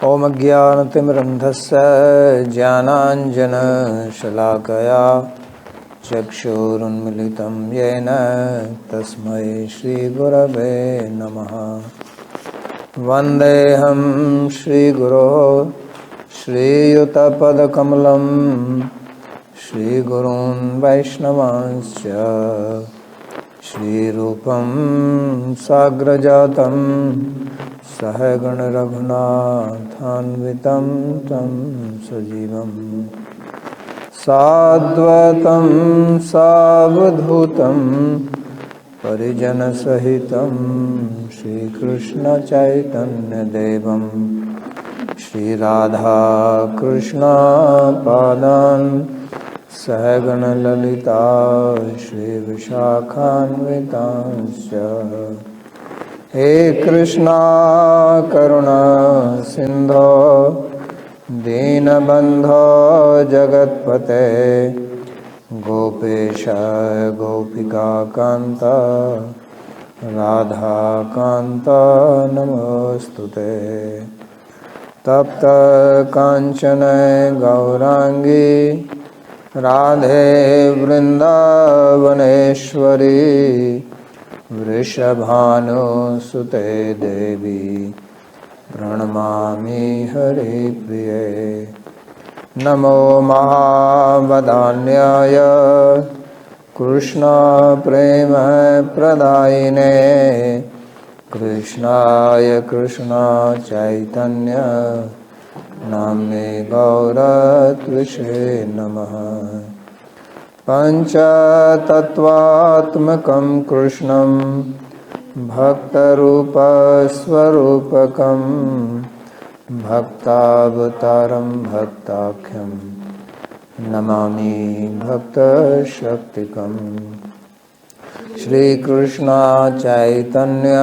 ॐ अज्ञानतिमिरन्धस्य ज्ञानाञ्जनशलाकया चक्षुरुन्मिलितं येन तस्मै श्रीगुरवे नमः। वन्देऽहं श्रीगुरोः श्रीयुतपदकमलं श्रीगुरून् वैष्णवांश्च श्रीरूपं साग्रजातं सहगण रघुनाथान्वितं तं सजीवं साद्वैतं सावधूतं परिजनसहितं श्रीकृष्णचैतन्यदेवं श्रीराधाकृष्णपादान् सहगण ललिता श्रीविशाखान्वितांश्च। हे कृष्णा करुणा सिंधो दीनबंधो जगत्पते गोपेश गोपिका कांत राधा कांत नमोस्तुते। तप्त कांचन गौरांगी राधे वृंदावनेश्वरी वृषभानुसुते देवी प्रणमामि हरिप्रिये। नमो महावदान्याय कृष्ण प्रेम प्रदायिने कृष्णाय कृष्ण चैतन्य नाम्ने गौरत्विषे नमः। पंचतत्वात्मकं कृष्णं भक्तरूपस्वरूपकं भक्तावतारं भक्ताख्यं नमामि भक्तशक्तिकं। श्रीकृष्ण चैतन्य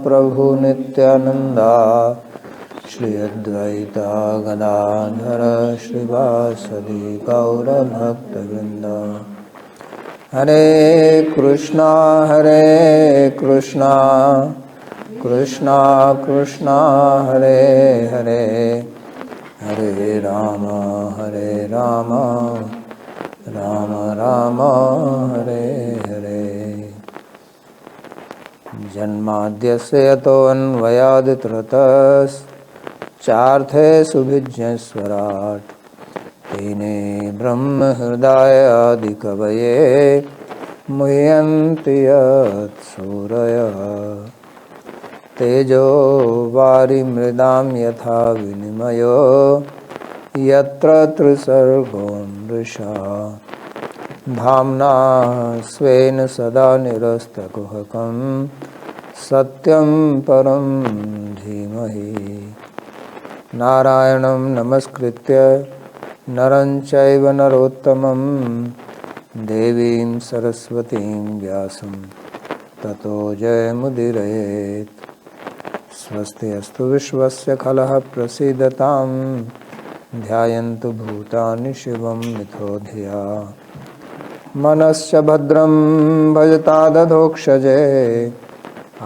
प्रभु नित्यानंदा श्री अद्वैता गदाधर श्रीवासदि गौरभक्तवृंद। हरे कृष्णा कृष्णा कृष्णा हरे हरे हरे राम राम राम हरे हरे। जन्माद्यस्य यतोऽन्वयादितरतश्चार्थे सुविज्ञस्वराट् तेने ब्रह्म हृदय आदिकवये मुह्यन्ति यत्सूरयः। तेजो वारिमृदां यथा विनिमयो यत्र त्रिसर्गो मृषा धाम्ना स्वेन सदा निरस्तकुहकं सत्यं परं धीमहि। नारायणं नमस्कृत्य नरं चैव नरोत्तमं देवीं सरस्वतीं व्यासं ततो जयमुदीरयेत्। स्वस्ति अस्तु विश्वस्य खलः प्रसीदतां ध्यायन्तु भूतानि शिवं मिथो धिया। मनश्च भद्रं भजतादधोक्षजे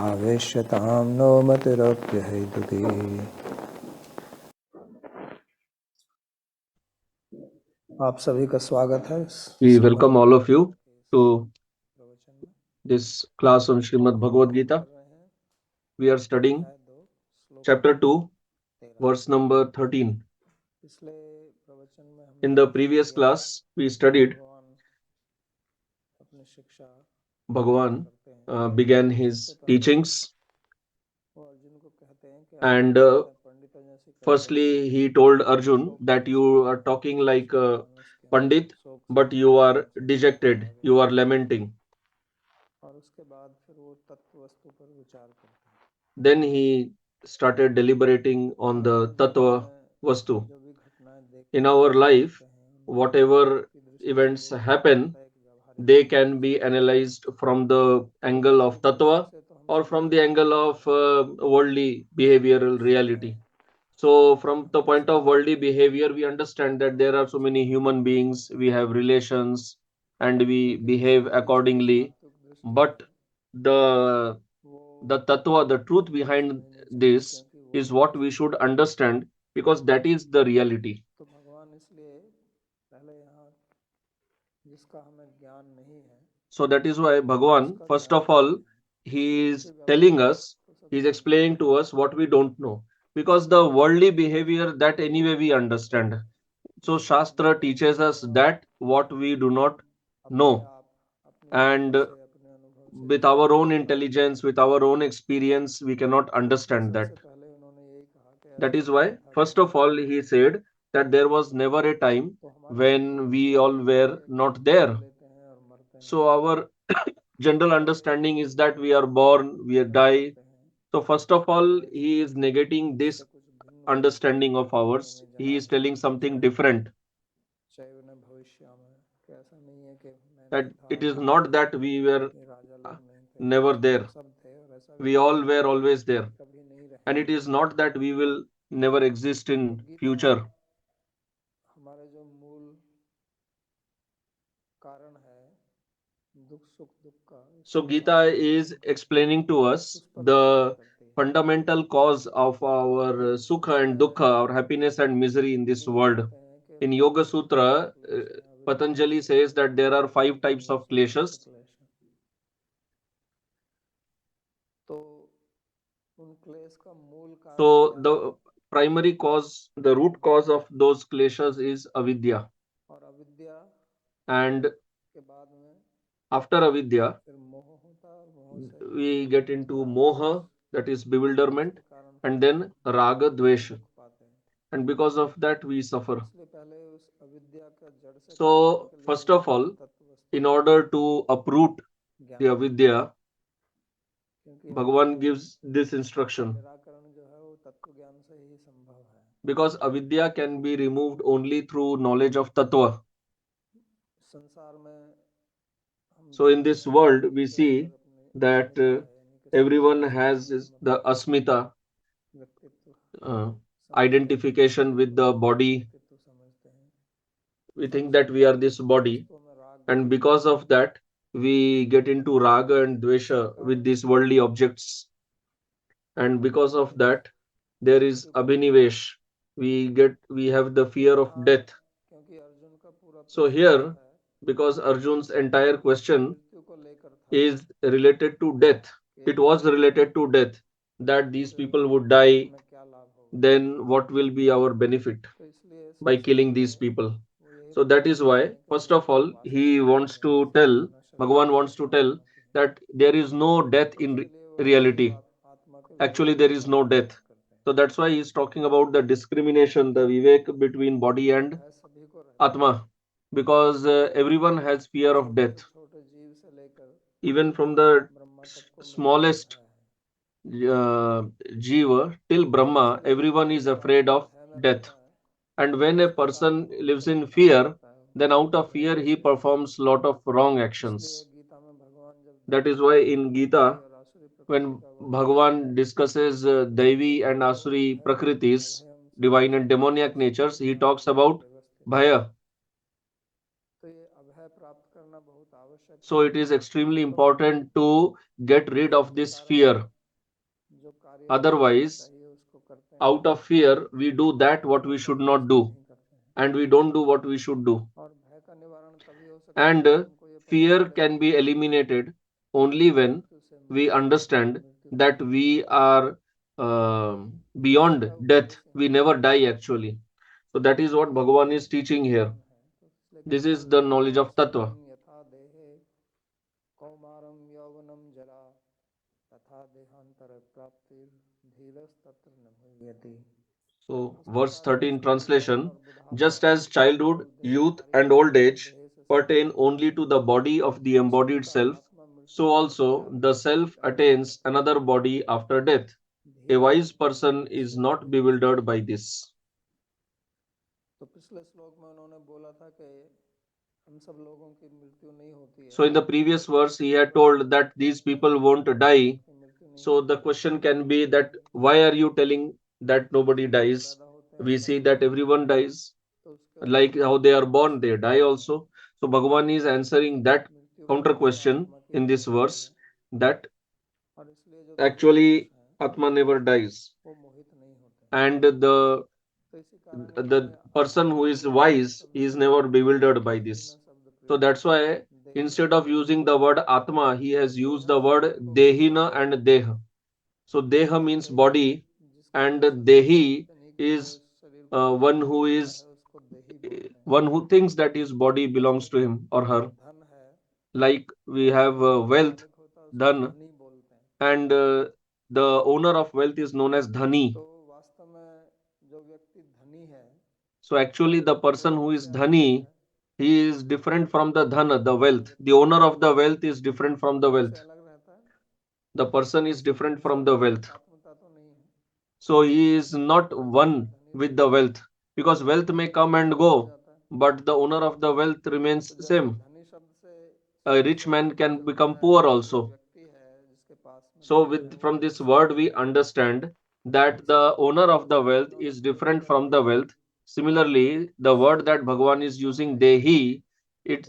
आवेश्यतां नो मतिरप्यहैतुकी। आप सभी का स्वागत है। We welcome all of you to this class on Śrīmad-Bhāgavad Gita. We are studying chapter 2, verse number 13. In the previous class, we studied Bhagavan began his teachings, and firstly he told Arjun that you are talking like a Pandit, but you are dejected, you are lamenting. Then he started deliberating on the Tattva Vastu. In our life, whatever events happen, they can be analyzed from the angle of Tattva or from the angle of worldly behavioral reality. So from the point of worldly behavior, we understand that there are so many human beings, we have relations, and we behave accordingly. But the tattva, the truth behind this is what we should understand, because that is the reality. तो भगवान इसलिए पहले यहाँ जिसका हमें ज्ञान नहीं है So that is why Bhagavan, first of all, he is telling us, he is explaining to us what we don't know, because the worldly behavior that anyway we understand. So Shastra teaches us that what we do not know, and with our own intelligence, with our own experience, we cannot understand that. That is why, first of all, he said that there was never a time when we all were not there. So our general understanding is that we are born, we die. So first of all, he is negating this understanding of ours. He is telling something different. That it is not that we were never there. We all were always there. And it is not that we will never exist in future. So Gita is explaining to us the fundamental cause of our sukha and dukkha, our happiness and misery in this world. In Yoga Sutra, Patanjali says that there are 5 types of kleshas. So the primary cause, the root cause of those kleshas is avidya. And after avidya, we get into moha, that is bewilderment, and then raga, dvesha. And because of that, we suffer. So, first of all, in order to uproot the avidya, Bhagavan gives this instruction. Because avidya can be removed only through knowledge of tattva. So in this world, we see that everyone has the asmita, uh, identification with the body. We think that we are this body, and because of that, we get into raga and dvesha with these worldly objects. And because of that, there is abhinivesh. We have the fear of death. So here, because Arjun's entire question is related to death, it was related to death, that these people would die, then what will be our benefit by killing these people? So that is why, first of all, he wants to tell, Bhagavan wants to tell that there is no death in reality. Actually, there is no death. So that's why he's talking about the discrimination, the vivek between body and atma, because everyone has fear of death. Even from the smallest Jiva till Brahma, everyone is afraid of death. And when a person lives in fear, then out of fear he performs lot of wrong actions. That is why in Gita, when Bhagavan discusses Daivi and Asuri Prakritis, divine and demoniac natures, he talks about Bhaya. So it is extremely important to get rid of this fear. Otherwise, out of fear, we do that what we should not do, and we don't do what we should do. And fear can be eliminated only when we understand that we are beyond death. We never die actually. So that is what Bhagavan is teaching here. This is the knowledge of Tattva. So, verse 13 translation, just as childhood, youth, and old age pertain only to the body of the embodied self, so also the self attains another body after death. A wise person is not bewildered by this. So, in the previous verse, he had told that these people won't die. So, the question can be that why are you telling that nobody dies? We see that everyone dies. Like how they are born, they die also. So Bhagavan is answering that counter question in this verse, that actually Atma never dies. And the The person who is wise is never bewildered by this. So that's why instead of using the word Atma, he has used the word Dehina and Deha. So Deha means body, and Dehi is one who is one who thinks that his body belongs to him or her. Like we have wealth, dhan, and the owner of wealth is known as dhani. So actually, the person who is dhani, he is different from the dhana, the wealth. The owner of the wealth is different from the wealth. The person is different from the wealth. So he is not one with the wealth, because wealth may come and go, but the owner of the wealth remains same. A rich man can become poor also. So with from this word we understand that the owner of the wealth is different from the wealth. Similarly, the word that Bhagavan is using Dehi,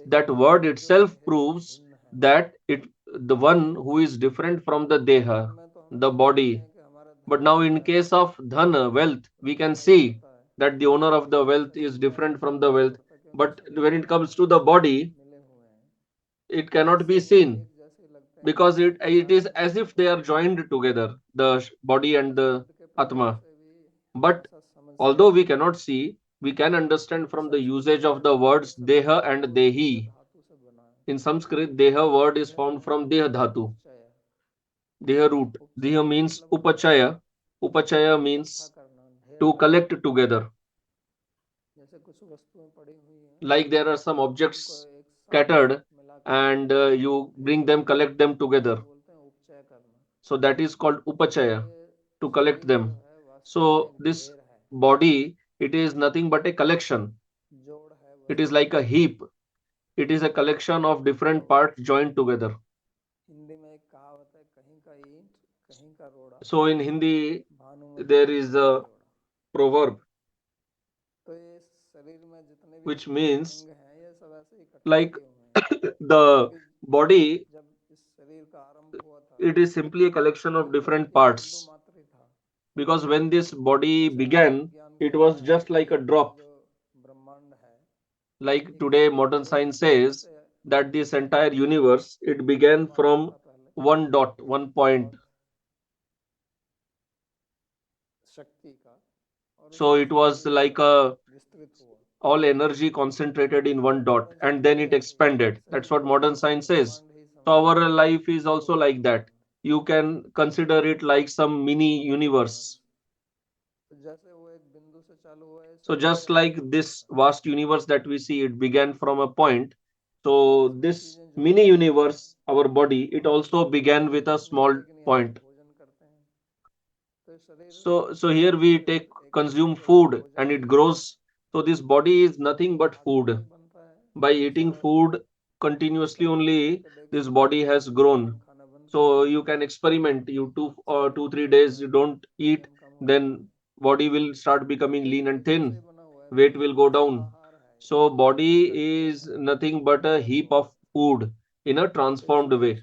that word itself proves that the one who is different from the Deha, the body. But now in case of Dhana, wealth, we can see that the owner of the wealth is different from the wealth. But when it comes to the body, it cannot be seen, because it is as if they are joined together, the body and the Atma. But although we cannot see, we can understand from the usage of the words Deha and Dehi. In Sanskrit, Deha word is found from Deha Dhatu, Deha root. Deha means Upachaya. Upachaya means to collect together. Like there are some objects scattered, and you bring them, collect them together. So that is called Upachaya, to collect them. So this body, it is nothing but a collection. It is like a heap. It is a collection of different parts joined together. So in Hindi, there is a proverb which means like the body, it is simply a collection of different parts. Because when this body began, it was just like a drop. Like today, modern science says that this entire universe, it began from one dot, one point. So it was like a all energy concentrated in one dot, and then it expanded. That's what modern science says. So our life is also like that. You can consider it like some mini universe. So just like this vast universe that we see, it began from a point. So this mini universe, our body, it also began with a small point. So here we take consume food and it grows. So this body is nothing but food. By eating food continuously only, this body has grown. So you can experiment. You 2 or 3 days you don't eat, then body will start becoming lean and thin. Weight will go down. So body is nothing but a heap of food in a transformed way.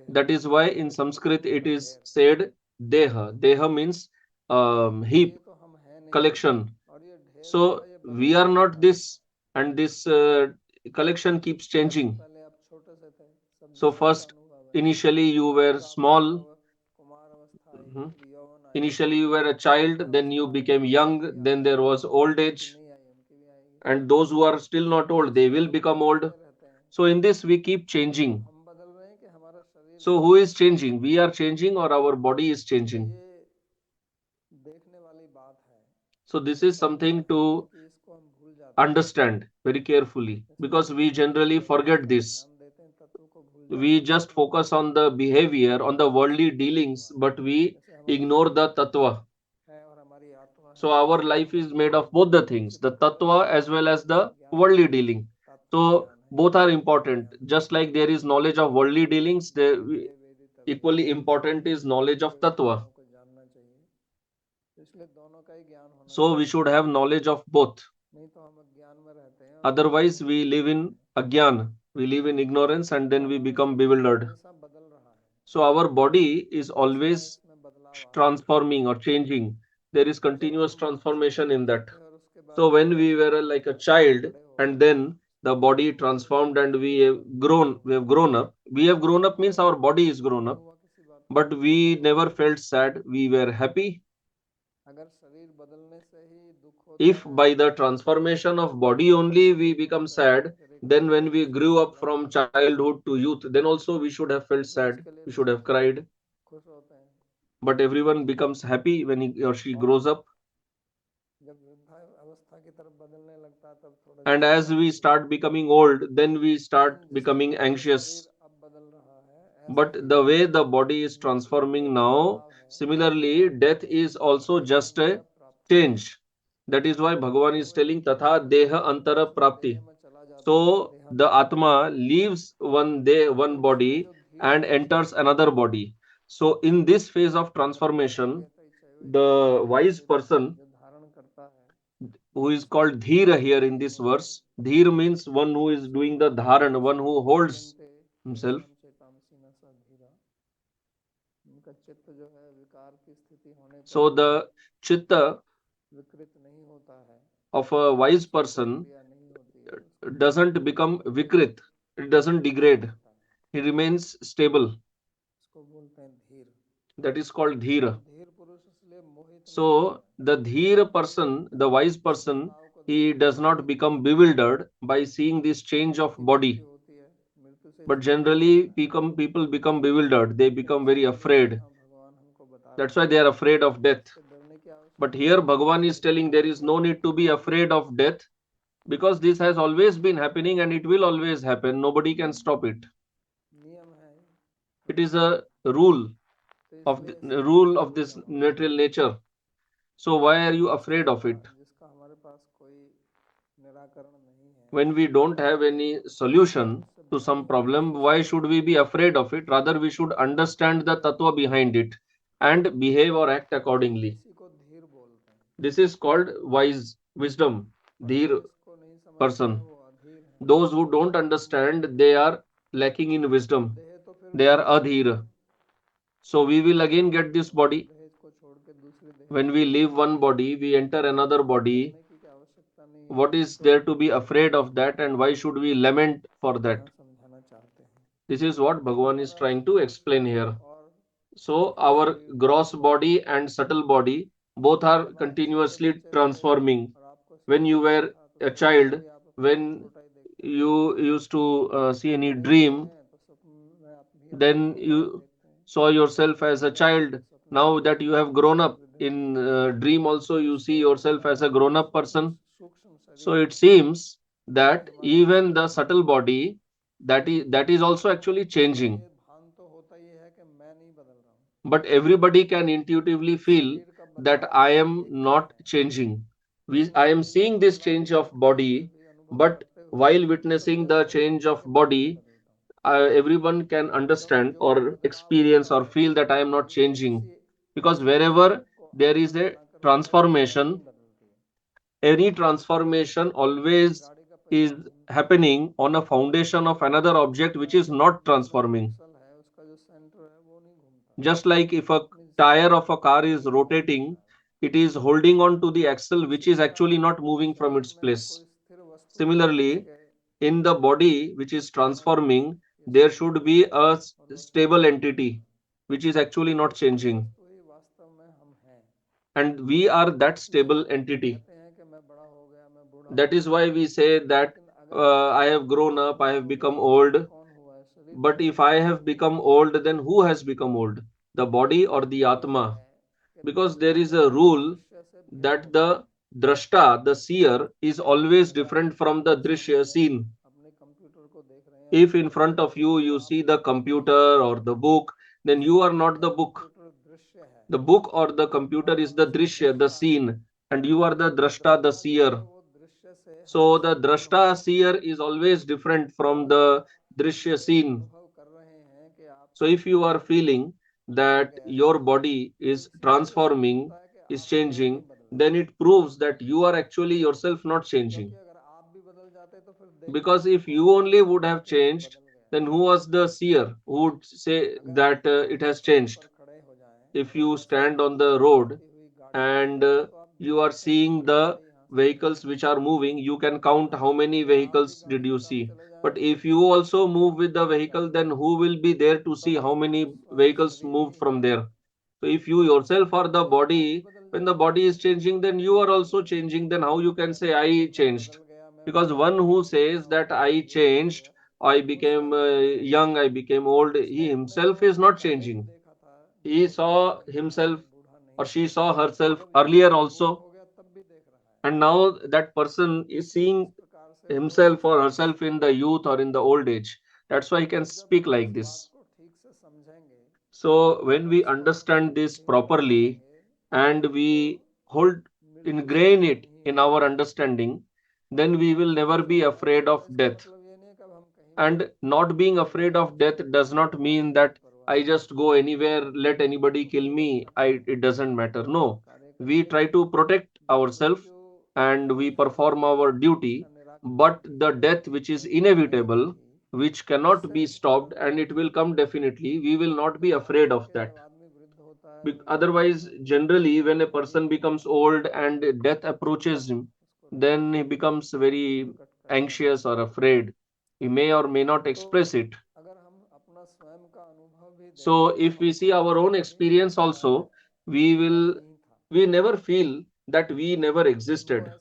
That is why in Sanskrit it is said Deha. Deha means heap, collection. So we are not this, and this collection keeps changing. So first, initially you were small. Mhm. Initially you were a child, then you became young, then there was old age, and those who are still not old, they will become old. So in this we keep changing. So who is changing? We are changing, or our body is changing? So this is something to understand very carefully, because we generally forget this. We just focus on the behavior, on the worldly dealings, but we ignore the tattva. So our life is made of both the things, the tattva as well as the worldly dealing. So both are important. Just like there is knowledge of worldly dealings, there equally important is knowledge of tattva. So we should have knowledge of both. Otherwise, we live in agyan, we live in ignorance, and then we become bewildered. So our body is always transforming or changing. There is continuous transformation in that. So when we were like a child, and then the body transformed and we have grown up. We have grown up means our body is grown up, but we never felt sad. We were happy. If by the transformation of body only we become sad, then when we grew up from childhood to youth, then also we should have felt sad. We should have cried. But everyone becomes happy when he or she grows up. And as we start becoming old, then we start becoming anxious. But the way the body is transforming now, similarly, death is also just a change. That is why Bhagavan is telling Tatha Deha Antara Prapti. So the Atma leaves one day, one body and enters another body. So in this phase of transformation, the wise person who is called Dhira here in this verse, Dhir means one who is doing the dharan, one who holds himself. So the chitta of a wise person doesn't become vikrit, it doesn't degrade, he remains stable. That is called dhira. So the dhira person, the wise person, he does not become bewildered by seeing this change of body. But generally, people become bewildered. They become very afraid. That's why they are afraid of death. But here Bhagavan is telling there is no need to be afraid of death, because this has always been happening and it will always happen. Nobody can stop it. It is a rule of this natural nature. So why are you afraid of it? When we don't have any solution to some problem, why should we be afraid of it? Rather, we should understand the tattva behind it and behave or act accordingly. This is called wise wisdom, dhir person. Those who don't understand, they are lacking in wisdom. They are adhir. So we will again get this body. When we leave one body, we enter another body. What is there to be afraid of that, and why should we lament for that? This is what Bhagavan is trying to explain here. So our gross body and subtle body both are continuously transforming. When you were a child, when you used to see any dream, then you saw yourself as a child. Now that you have grown up, in dream also you see yourself as a grown up person. So it seems that even the subtle body, that is also actually changing. But everybody can intuitively feel that I am not changing. I am seeing this change of body, but while witnessing the change of body, everyone can understand or experience or feel that I am not changing. Because wherever there is a transformation, any transformation always is happening on a foundation of another object which is not transforming. Just like if a tire of a car is rotating, it is holding on to the axle which is actually not moving from its place. Similarly, in the body which is transforming, there should be a stable entity which is actually not changing. And we are that stable entity. That is why we say that I have grown up, I have become old. But if I have become old, then who has become old? The body or the Atma? Because there is a rule that the drashta, the seer, is always different from the drishya, seen. If in front of you you see the computer or the book, then you are not the book. The book or the computer is the drishya, the scene, and you are the drashta, the seer. So the drashta seer is always different from the drishya scene. So if you are feeling that your body is transforming, is changing, then it proves that you are actually yourself not changing. Because if you only would have changed, then who was the seer who would say that it has changed? If you stand on the road and you are seeing the vehicles which are moving, you can count how many vehicles did you see. But if you also move with the vehicle, then who will be there to see how many vehicles moved from there? So if you yourself are the body, when the body is changing, then you are also changing. Then how you can say I changed? Because one who says that I changed, I became young, I became old, he himself is not changing. He saw himself or she saw herself earlier also, and now that person is seeing himself or herself in the youth or in the old age. That's why he can speak like this. So when we understand this properly and we hold ingrain it in our understanding, then we will never be afraid of death. And not being afraid of death does not mean that I just go anywhere, let anybody kill me, it doesn't matter. No, we try to protect ourselves and we perform our duty, but the death which is inevitable, which cannot be stopped and it will come definitely, we will not be afraid of that. Otherwise, generally, when a person becomes old and death approaches him, then he becomes very anxious or afraid. He may or may not express it. So, if we see our own experience also, we never feel that we never existed.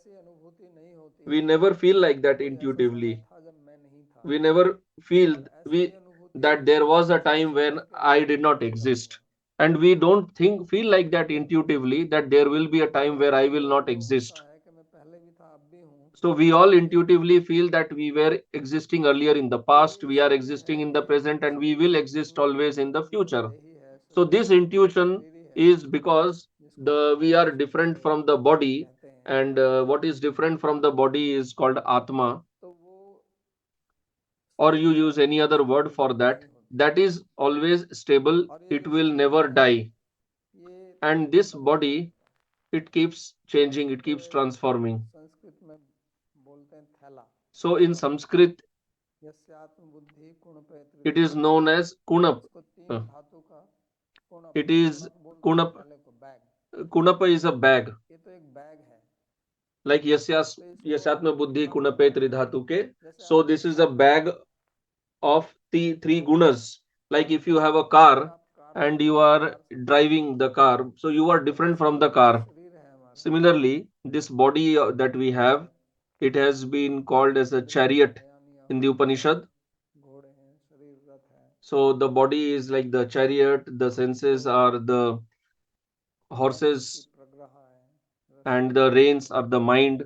We never feel like that intuitively. We never feel we that there was a time when I did not exist, and we don't think feel like that intuitively that there will be a time where I will not exist. So we all intuitively feel that we were existing earlier in the past, we are existing in the present, and we will exist always in the future. So this intuition is because the we are different from the body, and what is different from the body is called atma, or you use any other word for that. That is always stable, it will never die. And this body, it keeps changing, it keeps transforming. So in Sanskrit, it is known as kunap. Uh, It is kunap. Kunapa is a bag. Like yasyatma buddhi kunape tridhatuke. So this is a bag of the three gunas. Like if you have a car and you are driving the car, so you are different from the car. Similarly, this body that we have, it has been called as a chariot in the Upanishad. So the body is like the chariot, the senses are the horses, and the reins are the mind,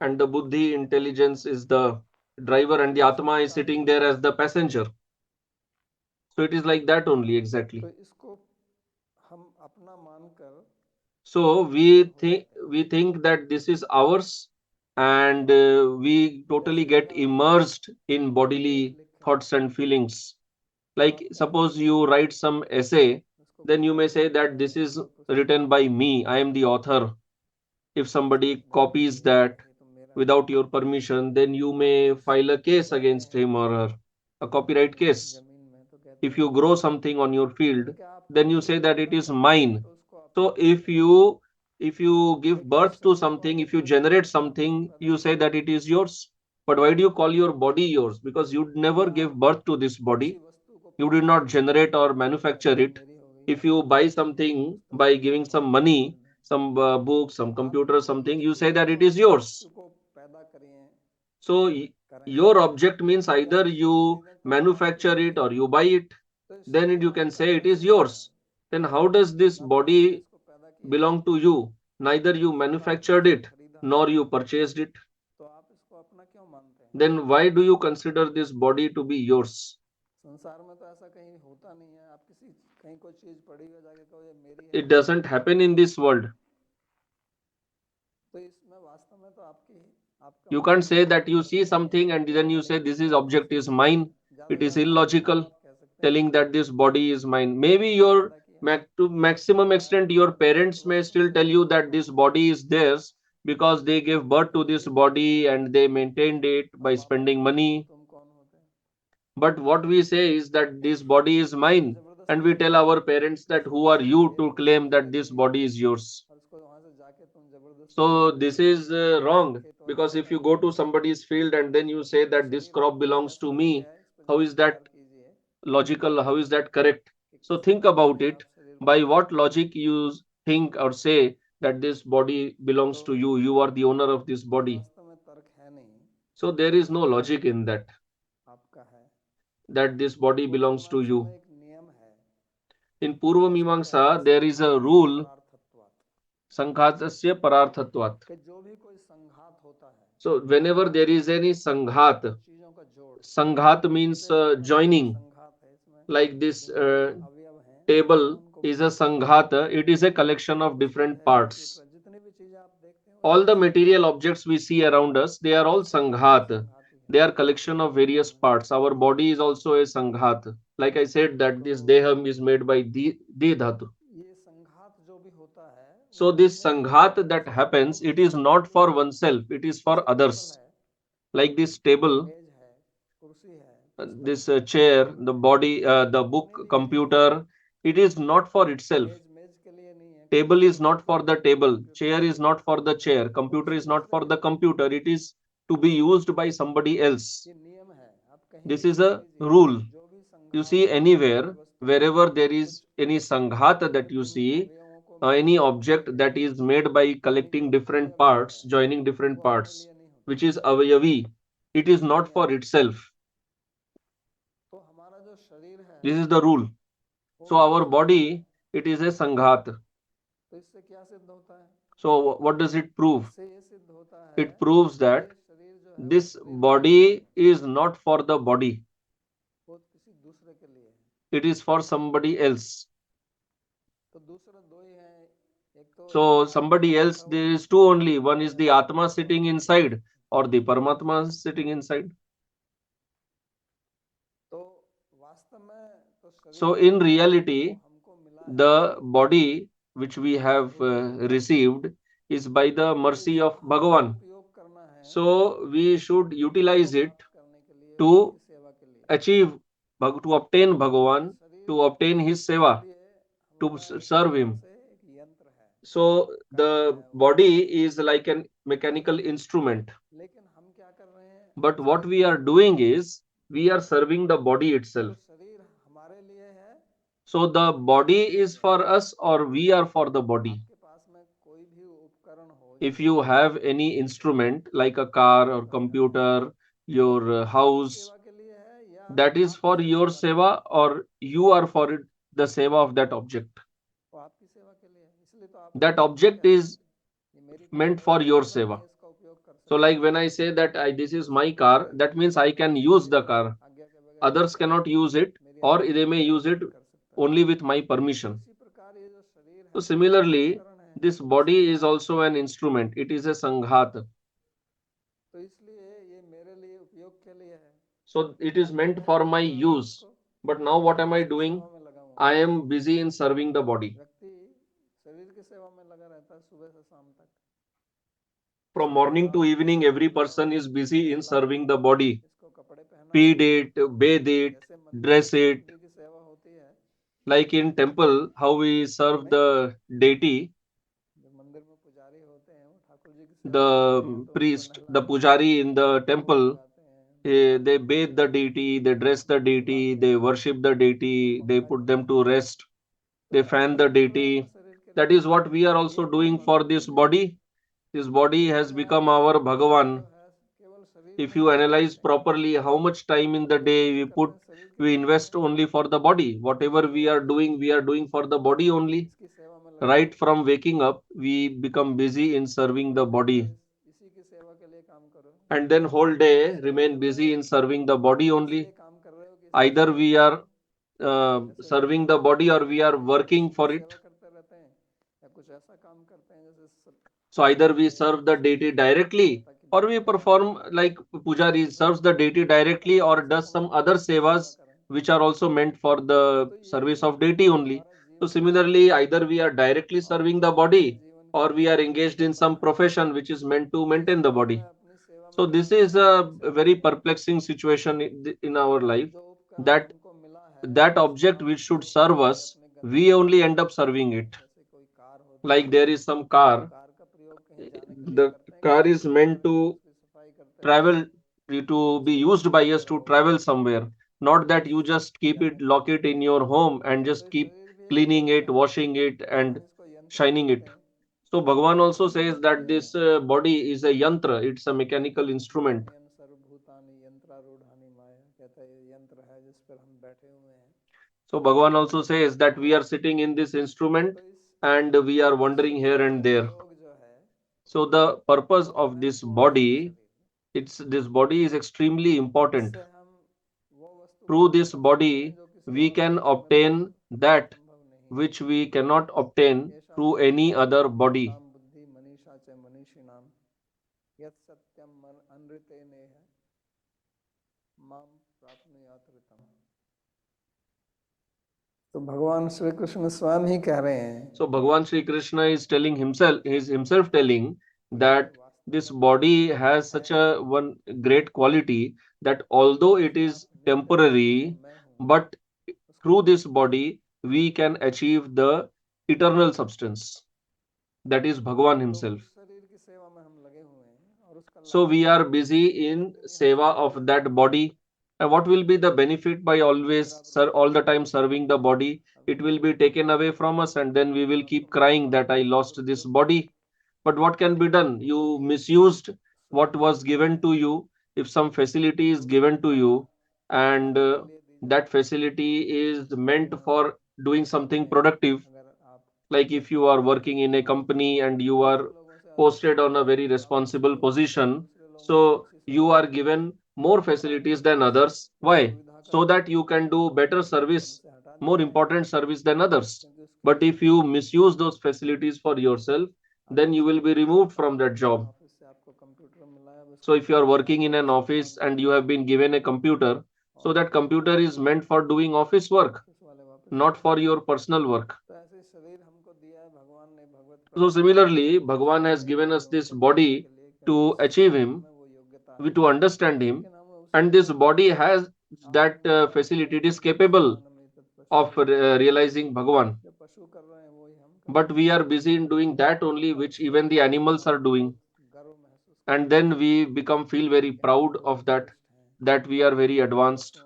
and the buddhi, intelligence, is the driver, and the atma is sitting there as the passenger. So it is like that only, exactly. So we think that this is ours, and we totally get immersed in bodily thoughts and feelings. Like suppose you write some essay, then you may say that this is written by me, I am the author. If somebody copies that without your permission, then you may file a case against him or her, a copyright case. If you grow something on your field, then you say that it is mine. So if you give birth to something, if you generate something, you say that it is yours. But why do you call your body yours? Because you never gave birth to this body, you did not generate or manufacture it. If you buy something by giving some money, some book, some computer, something, you say that it is yours. So your object means either you manufacture it or you buy it, then you can say it is yours. Then how does this body belong to you? Neither you manufactured it nor you purchased it. Then why do you consider this body to be yours? It doesn't happen in this world. You can't say that you see something and then you say this is object is mine. It is illogical telling that this body is mine. Maybe to maximum extent your parents may still tell you that this body is theirs because they gave birth to this body and they maintained it by spending money. But what we say is that this body is mine. and we tell our parents that who are you to claim that this body is yours. So this is wrong, because if you go to somebody's field and then you say that this crop belongs to me, how is that logical? How is that correct? So think about it. By what logic you think or say that this body belongs to you? You are the owner of this body. So there is no logic in that, that this body belongs to you. In Purva Mimamsa, there is a rule, Sanghatasya Pararthatvat. So whenever there is any Sanghat, Sanghat means joining. Like this table is a Sanghata, it is a collection of different parts. All the material objects we see around us, they are all Sanghat. They are collection of various parts. Our body is also a Sanghat. Like I said that this Deham is made by De Dhatu. So this Sanghat that happens, it is not for oneself, it is for others. Like this table, this chair, the body, the book, computer, it is not for itself. Table is not for the table, chair is not for the chair, computer is not for the computer. It is to be used by somebody else. This is a rule. You see anywhere, wherever there is any sanghata that you see, any object that is made by collecting different parts, joining different parts, which is avayavi, it is not for itself. This is the rule. So our body, it is a sanghat. So what does it prove? It proves that this body is not for the body. It is for somebody else. So somebody else, there is two only. One is the Atma sitting inside, or the Paramatma sitting inside. So in reality, the body which we have received is by the mercy of Bhagavan. So we should utilize it to achieve, to obtain Bhagavan, to obtain his seva, to serve him. So the body is like a mechanical instrument. But what we are doing is, we are serving the body itself. So the body is for us, or we are for the body? If you have any instrument like a car or computer, your house, that is for your seva, or you are for it, the seva of that object? That object is meant for your seva. So like when I say that this is my car, that means I can use the car. Others cannot use it, or they may use it only with my permission. So similarly, this body is also an instrument. It is a sanghat. So it is meant for my use. But now what am I doing? I am busy in serving the body. From morning to evening, every person is busy in serving the body. Feed it, bathe it, dress it. Like in temple, how we serve the deity, the priest, the pujari in the temple, they bathe the deity, they dress the deity, they worship the deity, they put them to rest, they fan the deity. That is what we are also doing for this body. This body has become our Bhagavan. If you analyze properly how much time in the day we invest only for the body. Whatever we are doing for the body only. Right from waking up, we become busy in serving the body. And then whole day remain busy in serving the body only. Either we are serving the body, or we are working for it. So either we serve the deity directly, or we perform like Pujari serves the deity directly, or does some other sevas which are also meant for the service of deity only. So similarly, either we are directly serving the body, or we are engaged in some profession which is meant to maintain the body. So this is a very perplexing situation in our life, that that object which should serve us, we only end up serving it. Like there is some car, the car is meant to travel, to be used by us to travel somewhere, not that you just keep it, lock it in your home and just keep cleaning it, washing it and shining it. So Bhagavan also says that this body is a yantra, it's a mechanical instrument. So Bhagavan also says that we are sitting in this instrument and we are wandering here and there. So the purpose of this body, this body is extremely important. Through this body, we can obtain that which we cannot obtain through any other body. तो भगवान श्री कृष्ण स्वयं ही कह रहे हैं. So Bhagavan Sri Krishna is telling himself, telling that this body has such a one great quality that although it is temporary, but through this body we can achieve the eternal substance, that is Bhagavan himself. So we are busy in seva of that body. And what will be the benefit by always all the time serving the body? It will be taken away from us and then we will keep crying that I lost this body. But what can be done? You misused what was given to you. If some facility is given to you and that facility is meant for doing something productive, like if you are working in a company and you are posted on a very responsible position, so you are given more facilities than others. Why? So that you can do better service, more important service than others. But if you misuse those facilities for yourself, then you will be removed from that job. So if you are working in an office and you have been given a computer, so that computer is meant for doing office work, not for your personal work. So similarly, Bhagavan has given us this body to achieve Him, to understand Him, and this body has that facility. It is capable of realizing Bhagavan. But we are busy in doing that only which even the animals are doing. And then we become feel very proud of that, that we are very advanced.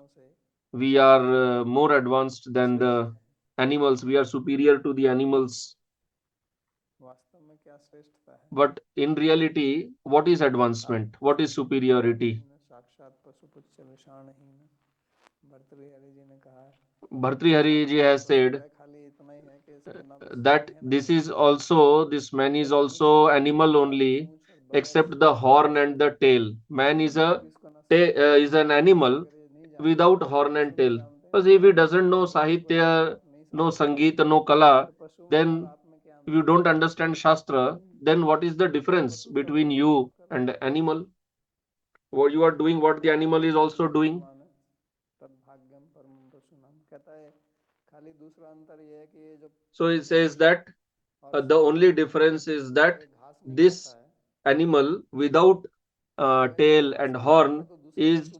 We are more advanced than the animals. We are superior to the animals. But in reality, what is advancement? What is superiority? Bhartrihari ji has said that this man is also animal only, except the horn and the tail. Man is is an animal without horn and tail. Because if he doesn't know Sahitya, no Sangeet, no Kala, then if you don't understand Shastra, then what is the difference between you and the animal? What you are doing, what the animal is also doing. So it says that the only difference is that this animal without tail and horn is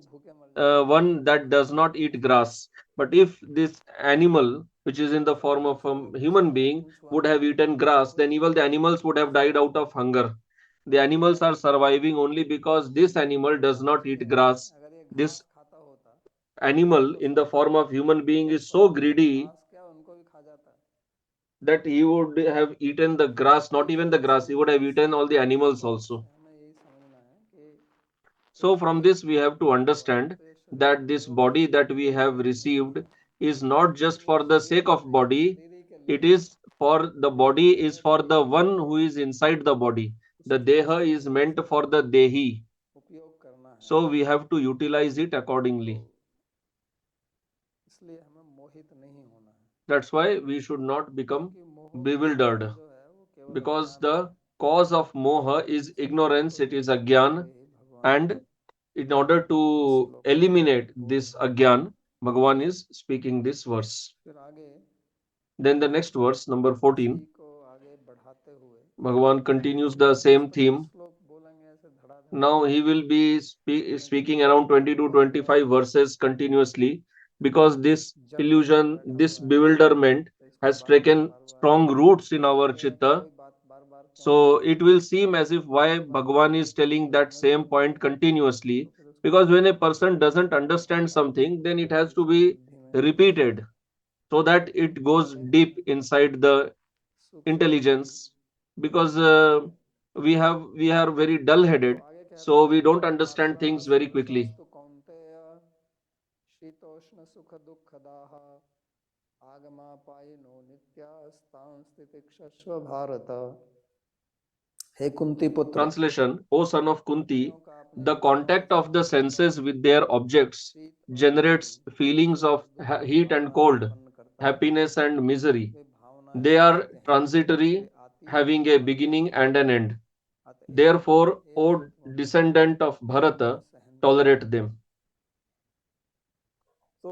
one that does not eat grass. But if this animal, which is in the form of a human being, would have eaten grass, then even the animals would have died out of hunger. The animals are surviving only because this animal does not eat grass. This animal in the form of human being is so greedy that he would have eaten the grass, not even the grass, he would have eaten all the animals also. So from this we have to understand that this body that we have received is not just for the sake of body, it is for the body is for the one who is inside the body. The deha is meant for the dehi. So we have to utilize it accordingly. That's why we should not become bewildered, because the cause of moha is ignorance, it is agyan, and in order to eliminate this agyan, Bhagavan is speaking this verse. Then the next verse, number 14, Bhagavan continues the same theme. Now he will be speaking around 20 to 25 verses continuously. because this जड़ बन के illusion, बैठा this हुआ है, bewilderment तो इसको has bar bar taken bar bar strong roots in पूछने our लगेगा कि chitta. वही बात बार बार क्यों So पूछना it है, will seem as if why एक बात Bhagavan is जब telling उसको that समझ same में नहीं point आएगा तो continuously. फिर उसको Because when a समझाना person पड़ेगा doesn't कि नहीं understand आप something, then it has to इसको be बुद्धि में repeated so that it goes पहले deep inside the सूक्ष्म बुद्धि intelligence. Because में। we are very dull तो headed, आगे कहते so we हैं don't understand मात्रा things very quickly. स्पर्शस्तु कौन्तेय शीतोष्ण सुख दुःखदाः आगमापायिनो नित्यास्तां स्थितिक्षस्व भारत। हे कुंती पुत्र, Translation: O son of Kunti, इंद्रियों का अपने the विषयों के contact of the संबंध का senses with their objects शीत और generates गर्मी, feelings सुख of दुख heat and भावनाएं cold, उत्पन्न करता है। happiness and misery. वे भावनाएं They are अनित्य हैं, वे transitory, आती having और a मर beginning जाती हैं। and an end. अतएव Therefore, हे O पुरुष, descendant of इन्हें Bharata, सहन करो। tolerate them. तो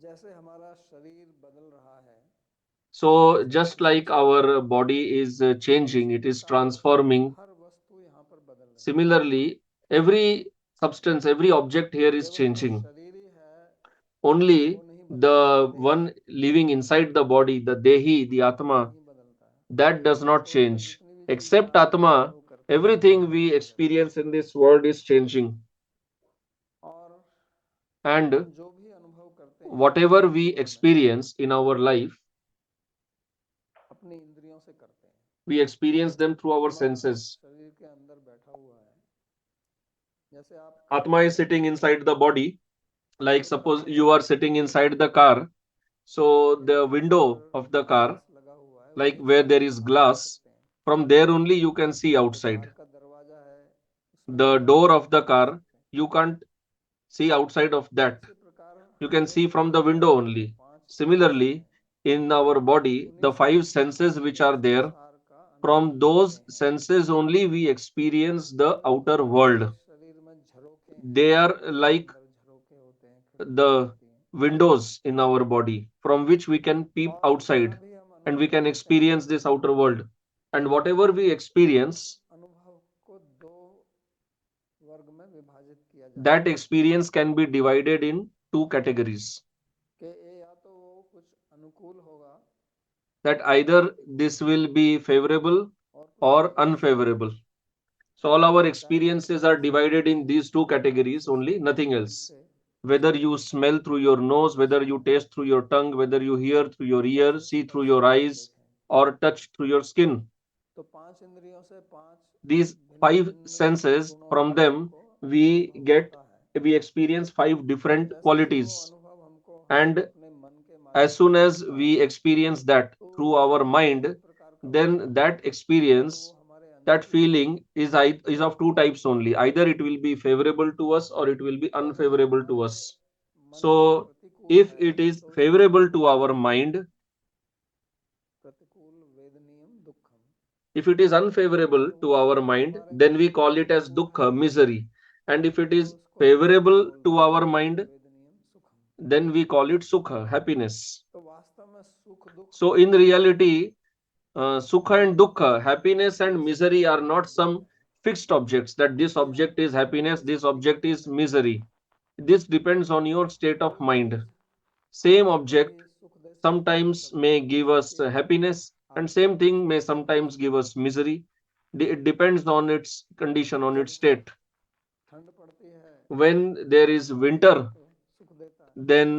जैसे हमारा शरीर बदल रहा है, So, जैसे just like सांसें चल रही our हैं, body is changing, उसी it is प्रकार transforming. हर वस्तु यहाँ पर बदल रही है। Similarly, every substance, every object here is केवल जो changing. शरीर ही है Only वो नहीं बदलता है, the one living inside the body, the Dehi, the वो Atma, नहीं बदलता है। that does not छोड़ के change. जितनी भी चीजें Except आप Atma, अनुभव करते हैं everything वो we बदल रही हैं। experience in this world is changing. और हम And जो भी अनुभव करते हैं whatever अपने we जीवन में experience in our life, अपनी इंद्रियों से करते हैं। we experience them through our आत्मा senses. शरीर के अंदर बैठा हुआ है। जैसे आप कार Atma में is sitting बैठे हैं inside the body. Like तो suppose car you are sitting inside the car. So के the ऊपर window of the car, glass लगा हुआ है, like वहीं where से there is आप देख glass, सकते हैं। from there only you can see जो outside. कार का दरवाजा है उसमें से The भी आप door of बाहर the देख car, सकते हैं। you can't see outside of that. इसी प्रकार You can हमारे see from शरीर the के window अंदर जो only. 5 इंद्रियां Similarly, हैं in our body, उन्हीं the से five हम senses which इस are there, संसार का from अनुभव करते those हैं। senses only we experience the तो outer हमारे world. शरीर में झरोखे हैं, They are शरीर के like अंदर झरोखे होते हैं, खिड़कियां the होती हैं। windows in our body from which we can peep और जहाँ outside भी हम and we अनुभव can करते हैं experience this outer world. And whatever we उस experience, अनुभव को 2 वर्ग में विभाजित किया जा that सकता है experience can be divided in two categories. कि ये या तो वो कुछ अनुकूल होगा That या either प्रतिकूल this will be favorable और कुछ or विनाश होगा। unfavorable. So all our चाहे वो experiences are मन से divided in सुने these two या कान categories से only, सुने, nothing जीभ else. से Whether चखे you smell through your nose, या whether you सुने taste through your tongue, whether you hear through your या ear, फिर see through स्पर्श your करके eyes, देखें। or touch through your skin. तो 5 इंद्रियों से 5 These भिन्न five भिन्न senses, गुणों from का them हमको we अनुभव get, होता है। we experience five और different जैसे ही वो qualities. अनुभव हमको And अपने मन के as माध्यम soon से as मिलता we है experience that तो through वो our अनुभव 2 ही mind, प्रकार का होता then है। that या तो वो experience, हमारे that अनुकूल होगा feeling is of two types only. Either it will be favorable to us or it will be और अगर वो unfavorable to हमारे us. मन के So प्रतिकूल if है it is तो उसको हम favorable क्या to our कहते हैं? mind, प्रतिकूल वेदनीयम दुखम। if it is या unfavorable तो to वो our अनुभव mind, हमारे then we call it as अनुकूल है dukkha, misery. And if it तो is उसको हम सुख favorable to बोलते हैं, our प्रतिकूल mind, वेदनीयम सुखम। then we call it sukha, happiness. तो वास्तव में सुख दुख So in reality, sukha ये and कुछ dukkha, happiness and misery are स्थायी not object some है। fixed objects, that this ये object is हमको happiness, कुछ this भी object देते is हैं। misery. This depends on your state of कभी mind. Same कभी object सुख दे सकता है, sometimes कभी may दुख दे give us सकती है। happiness, and आपके same ऊपर thing may छोड़कर। sometimes give us misery. It depends on its condition, on its जब state. ठंड पड़ती है When there is गर्म पानी winter, तो सुख देता है, then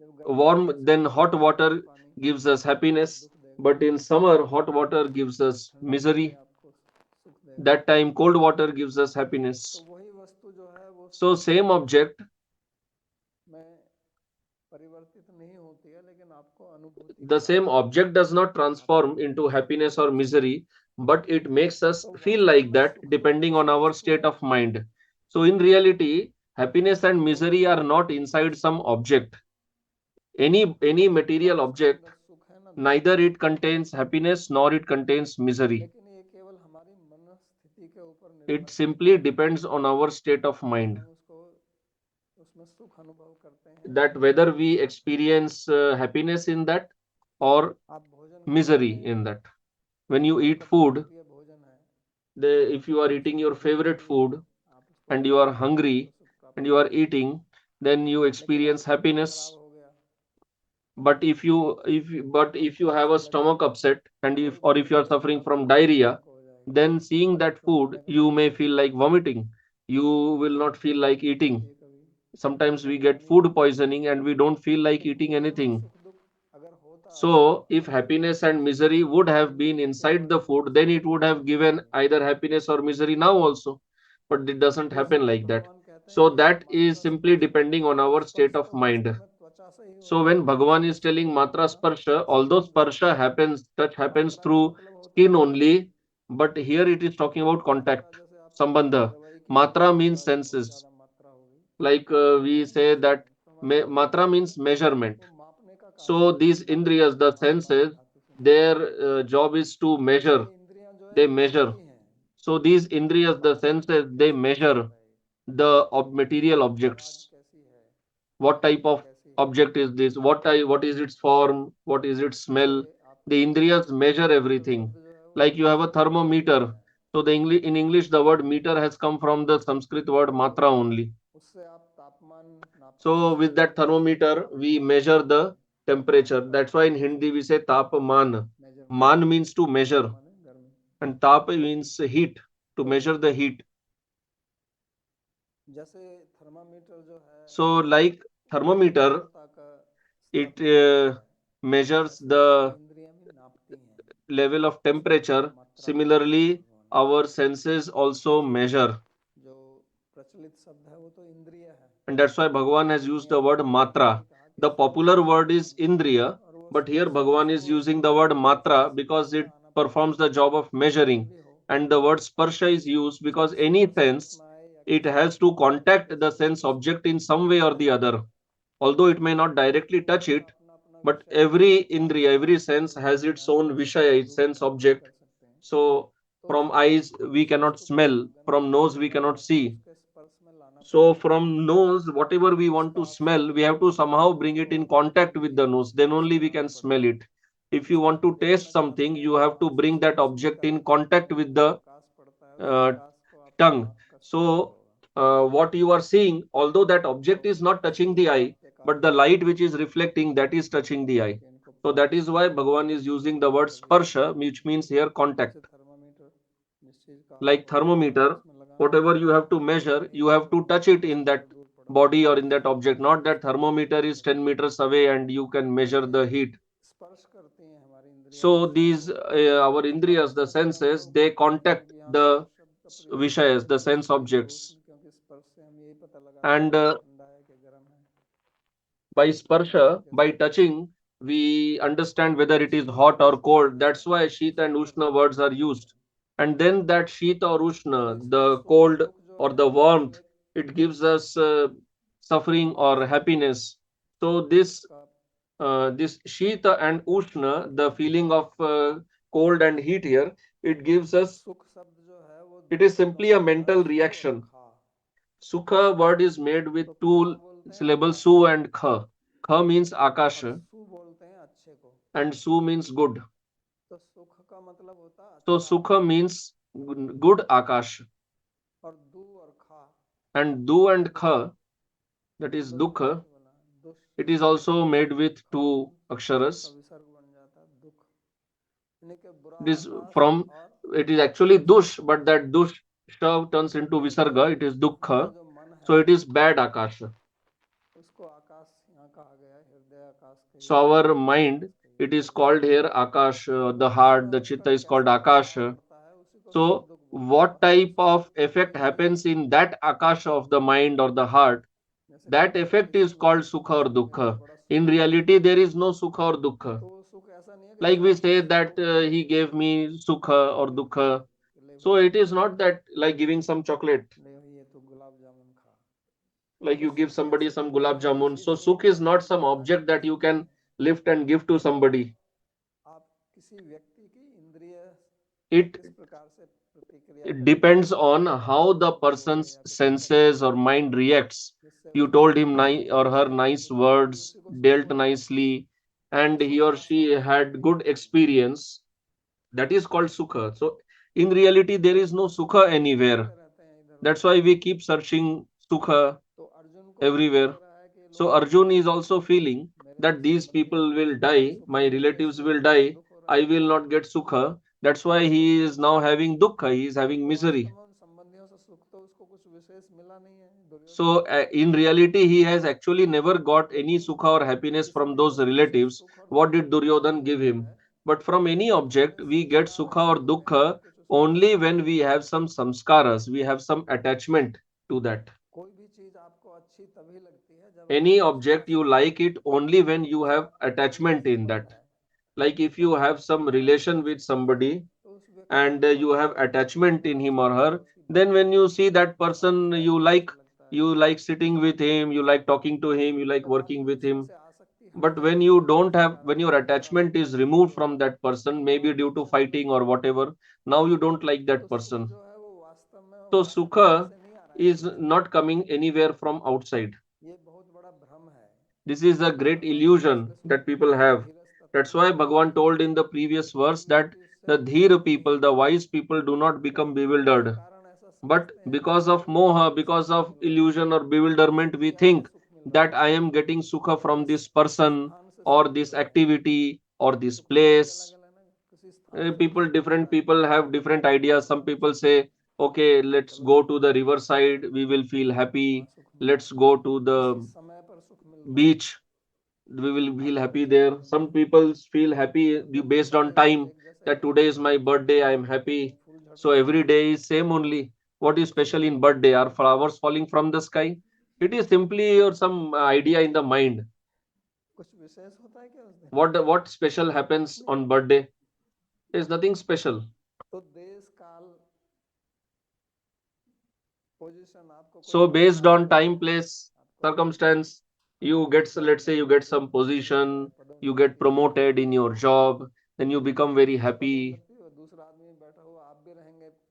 जब गर्मी है तो hot ठंडा water पानी gives us आपको happiness, दुख देगा। but in summer, hot water gives us ठंडा पानी misery. आपको सुख देगा। That time, cold water gives us तो happiness. वही वस्तु जो है वो So, समय same object, में परिवर्तित नहीं होती है, लेकिन आपको अनुभूति the देती same है, object does not आपको transform into सुख happiness or देती है। misery, but it makes us तो feel वास्तव like में that सुख दुख depending on ऐसी our वस्तु state है of mind. So, in reality, happiness and जो misery are not प्रकृति में inside some स्थित है। object. Any ना material उसके object, अंदर सुख है ना दुख है, neither it contains happiness nor it contains misery. लेकिन ये केवल हमारी मन स्थिति के ऊपर It निर्भर करता simply है depends on our state of कि mind, हम उसको उसमें सुख अनुभव करते हैं that या whether दुख we अनुभव करते हैं। experience happiness in that or आप भोजन करते misery हैं, in that. When you eat आपका food, प्रिय भोजन है, if you are आप eating उसको your भोजन के favorite लिए food आप उसको and you are खाते हैं, hungry आपको सुख and प्राप्त you are होता है। eating, then you experience happiness. But if you have a stomach upset, and if you are suffering from diarrhea, then seeing that food you may feel like vomiting. You will not feel like eating. Sometimes we get food poisoning and we don't feel like eating anything. So if happiness and misery would have been inside the food, then it would have given either happiness or misery now also. But it doesn't happen like that. So that is simply depending on our state of mind. So when Bhagavan is telling matra sparsha, although sparsha happens, touch happens through skin only, but here it is talking about contact, sambandha. Matra means senses. Like we say that matra means measurement. So these indriyas, the senses, their job is to measure. They measure. So these indriyas, the senses, they measure the material objects. What type of object is this? What is its form? What is its smell? The indriyas measure everything. Like you have a thermometer. So in English, the word meter has come from the Sanskrit word matra only. So with that thermometer, we measure the temperature. That's why in Hindi we say tapaman. Man means to measure, and tap means heat, to measure the heat. So like thermometer, it measures the level of temperature. Similarly, our senses also measure. And that's why Bhagavan has used the word matra. The popular word is indriya, but here Bhagavan is using the word matra because it performs the job of measuring. And the word sparsha is used because any sense, it has to contact the sense object in some way or the other. Although it may not directly touch it, but every indriya, every sense has its own vishaya, its sense object. So from eyes we cannot smell, from nose we cannot see. So from nose, whatever we want to smell, we have to somehow bring it in contact with the nose. Then only we can smell it. If you want to taste something, you have to bring that object in contact with the uh, tongue. So what you are seeing, although that object is not touching the eye, but the light which is reflecting, that is touching the eye. So that is why Bhagavan is using the word sparsha, which means here contact. Like thermometer, whatever you have to measure, you have to touch it in that body or in that object. Not that thermometer is 10 meters away and you can measure the heat. So these our indriyas, the senses, they contact the vishayas, the sense objects. And by sparsha, by touching, we understand whether it is hot or cold. That's why Shita and Ushna words are used. And then that Shita or Ushna, the cold or the warmth, it gives us suffering or happiness. So this Shita and Ushna, the feeling of cold and heat here, it gives us, it is simply a mental reaction. Sukha word is made with two syllables, su and kha. Kha means akasha and su means good. So sukha means good akash. And du and kha, that is dukha, it is also made with two aksharas. It is from, it is actually dush, but that dush shav turns into visarga, it is dukha. So it is bad akasha. So our mind, it is called here Akash, the heart, the chitta is called Akash. So what type of effect happens in that Akash of the mind or the heart? That effect is called Sukha or Dukha. In reality, there is no Sukha or Dukha. Like we say that he gave me Sukha or Dukha. So it is not that like giving some chocolate, like you give somebody some gulab jamun. So Sukh is not some object that you can lift and give to somebody. It it depends on how the person's senses or mind reacts. You told him or her nice words, dealt nicely, and he or she had good experience. That is called sukha. So in reality, there is no sukha anywhere. That's why we keep searching sukha everywhere. So Arjun is also feeling that these people will die, my relatives will die, I will not get sukha. That's why he is now having dukkha, he is having misery. So in reality, he has actually never got any sukha or happiness from those relatives. What did Duryodhan give him? But from any object, we get sukha or dukkha only when we have some samskaras, we have some attachment to that. Any object you like it only when you have attachment in that. Like if you have some relation with somebody and you have attachment in him or her, then when you see that person you like sitting with him, you like talking to him, you like working with him. But when you don't have, when your attachment is removed from that person, maybe due to fighting or whatever, now you don't like that person. So sukha is not coming anywhere from outside. This is a great illusion that people have. That's why Bhagavan told in the previous verse that the dhir people, the wise people do not become bewildered. But because of moha, because of illusion or bewilderment, we think that I am getting sukha from this person or this activity or this place. Different people have different ideas. Some people say, okay, let's go to the riverside, we will feel happy. Let's go to the beach, we will feel happy there. Some people feel happy based on time, that today is my birthday, I am happy. So every day is same only. What is special in birthday? Are flowers falling from the sky? It is simply or some idea in the mind. What special happens on birthday? There is nothing special. So based on time, place, circumstance, you get, let's say you get some position, you get promoted in your job, then you become very happy.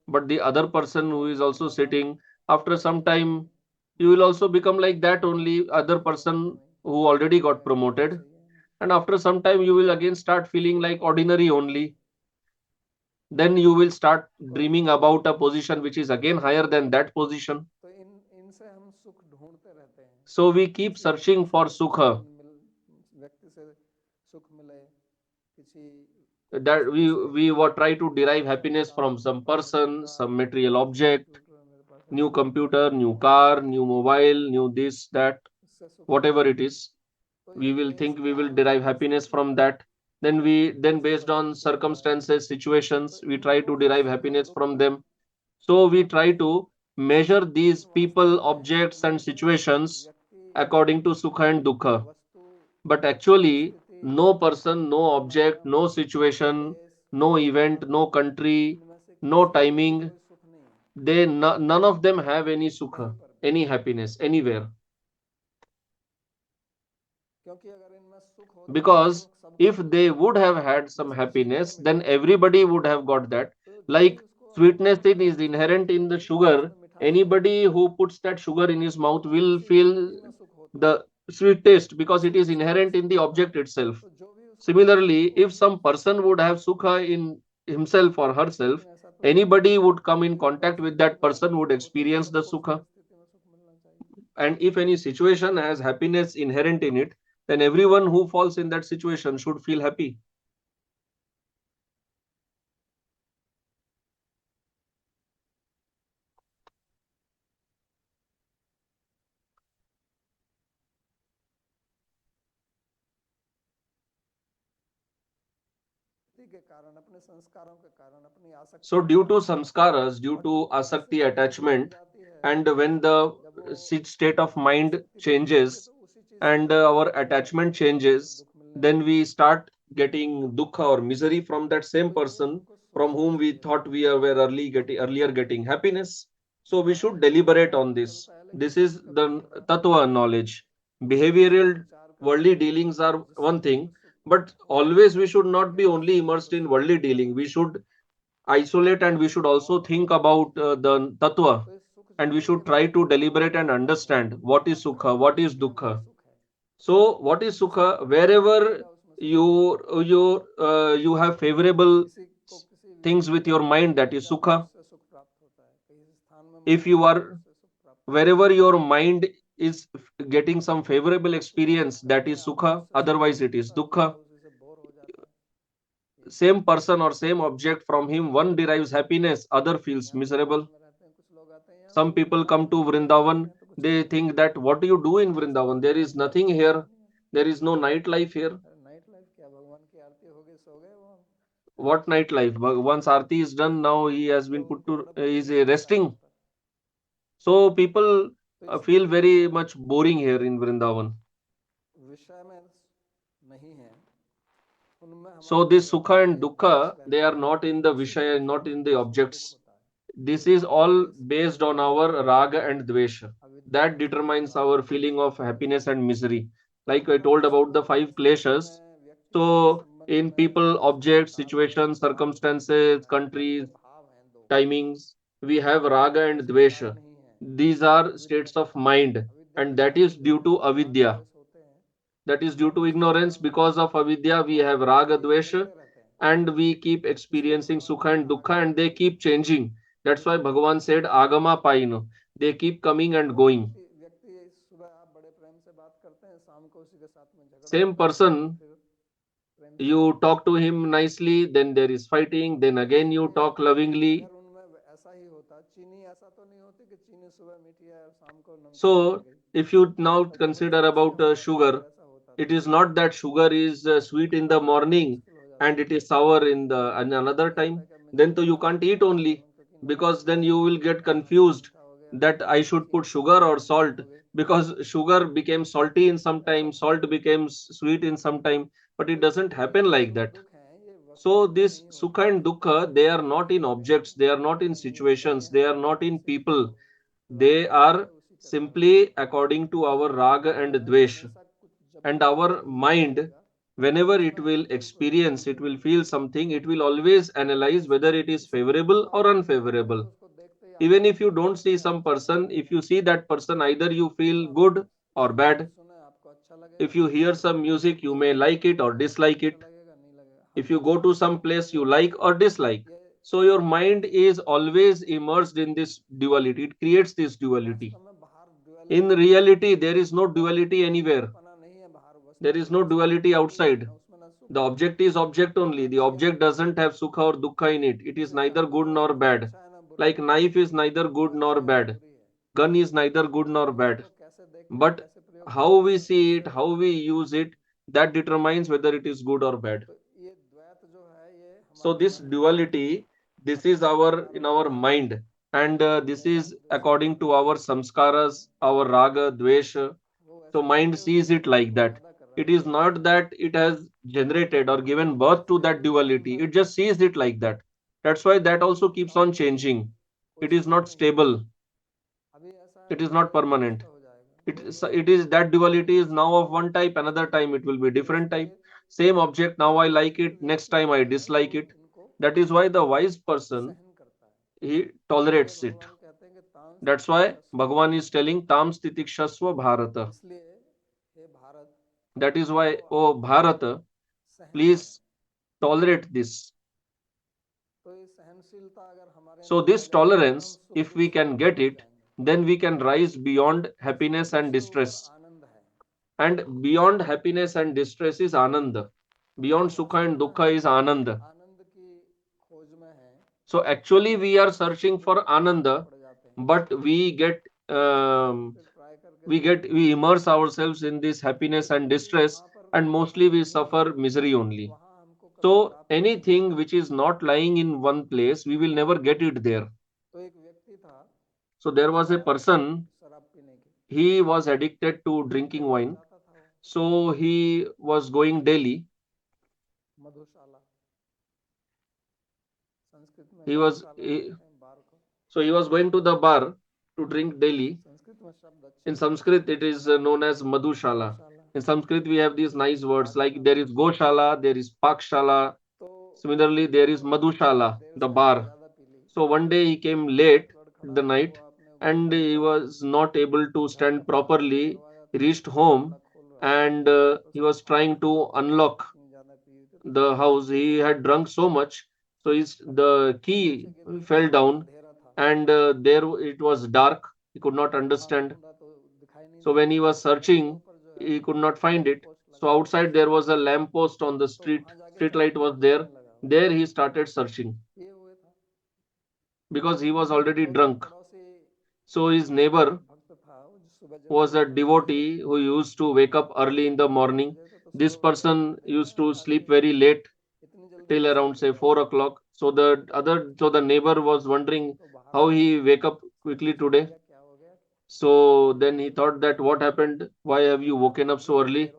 But the other person who is also sitting, after some time, you will also become like that only other person who already got promoted. And after some time, you will again start feeling like ordinary only. Then you will start dreaming about a position which is again higher than that position. So we keep searching for sukha, that we were try to derive happiness from some person, some material object, new computer, new car, new mobile, new this, that, whatever it is. We will think we will derive happiness from that. Then based on circumstances, situations, we try to derive happiness from them. So we try to measure these people, objects, and situations according to sukha and dukkha. But actually, no person, no object, no situation, no event, no country, no timing, none of them have any sukha, any happiness anywhere. Because if they would have had some happiness, then everybody would have got that. Like sweetness is inherent in the sugar. Anybody who puts that sugar in his mouth will feel the sweet taste because it is inherent in the object itself. Similarly, if some person would have sukha in himself or herself, anybody would come in contact with that person would experience the sukha. And if any situation has happiness inherent in it, then everyone who falls in that situation should feel happy. So due to samskaras, due to asakti attachment, and when the state of mind changes and our attachment changes, then we start getting dukkha or misery from that same person from whom we thought were earlier getting happiness. So we should deliberate on this. This is the tattva knowledge. Behavioral worldly dealings are one thing, but always we should not be only immersed in worldly dealing. We should isolate and we should also think about the tattva, and we should try to deliberate and understand what is sukha, what is dukkha. So what is sukha? Wherever you have favorable things with your mind, that is sukha. If you are, wherever your mind is getting some favorable experience, that is sukha, otherwise it is dukkha. Same person or same object, from him one derives happiness, other feels miserable. Some people come to Vrindavan, they think that what do you do in Vrindavan? There is nothing here. There is no nightlife here. What nightlife? Once Aarti is done, now he has been put to, he is resting. So people feel very much boring here in Vrindavan. So this sukha and dukkha, they are not in the vishaya, not in the objects. This is all based on our raga and dvesha. That determines our feeling of happiness and misery. Like I told about the five kleshas. So in people, objects, situations, circumstances, countries, timings, we have raga and dvesha. These are states of mind, and that is due to avidya. That is due to ignorance. Because of avidya, we have raga, dvesha, and we keep experiencing sukha and dukkha, and they keep changing. That's why Bhagavan said, Agama Paino. They keep coming and going. Same person, you talk to him nicely, then there is fighting, then again you talk lovingly. So, if you now consider about sugar, it is not that sugar is sweet in the morning and it is sour in the another time. Then to you can't eat only, because then you will get confused that I should put sugar or salt, because sugar became salty in some time, salt becomes sweet in some time, but it doesn't happen like that. So this sukha and dukkha, they are not in objects, they are not in situations, they are not in people. They are simply according to our raga and dvesh. And our mind, whenever it will experience, it will feel something, it will always analyze whether it is favorable or unfavorable. Even if you don't see some person, if you see that person, either you feel good or bad. If you hear some music, you may like it or dislike it. If you go to some place, you like or dislike. So your mind is always immersed in this duality. It creates this duality. In reality, there is no duality anywhere. There is no duality outside. The object is object only. The object doesn't have sukha or dukkha in it. It is neither good nor bad. Like knife is neither good nor bad. Gun is neither good nor bad. But how we see it, how we use it, that determines whether it is good or bad. So this duality, this is our in our mind, and this is according to our samskaras, our raga, dvesha. So mind sees it like that. It is not that it has generated or given birth to that duality. It just sees it like that. That's why that also keeps on changing. It is not stable. It is not permanent. It is that duality is now of one type, another time it will be different type. Same object, now I like it, next time I dislike it. That is why the wise person, he tolerates it. That's why Bhagavan is telling Tam Stitikshasva Bharata. That is why, oh Bharata, please tolerate this. So this tolerance, if we can get it, then we can rise beyond happiness and distress. And beyond happiness and distress is ananda. Beyond sukha and dukkha is ananda. So actually we are searching for ananda, but we immerse ourselves in this happiness and distress, and mostly we suffer misery only. So anything which is not lying in one place, we will never get it there. So there was a person, he was addicted to drinking wine. So he was going daily. He was he, so he was going to the bar to drink daily. In Sanskrit, it is known as Madhushala. In Sanskrit, we have these nice words like there is Goshala, there is Pakshala. Similarly, there is Madhushala, the bar. So one day he came late at the night and he was not able to stand properly. He reached home and he was trying to unlock the house. He had drunk so much, so the key fell down, and there it was dark. He could not understand. So when he was searching, he could not find it. So outside there was a lamp post on the street. Street light was there. There he started searching because he was already drunk. So his neighbor was a devotee who used to wake up early in the morning. This person used to sleep very late till around say 4 o'clock. So the neighbor was wondering how he wake up quickly today. So then he thought that what happened? Why have you woken up so early?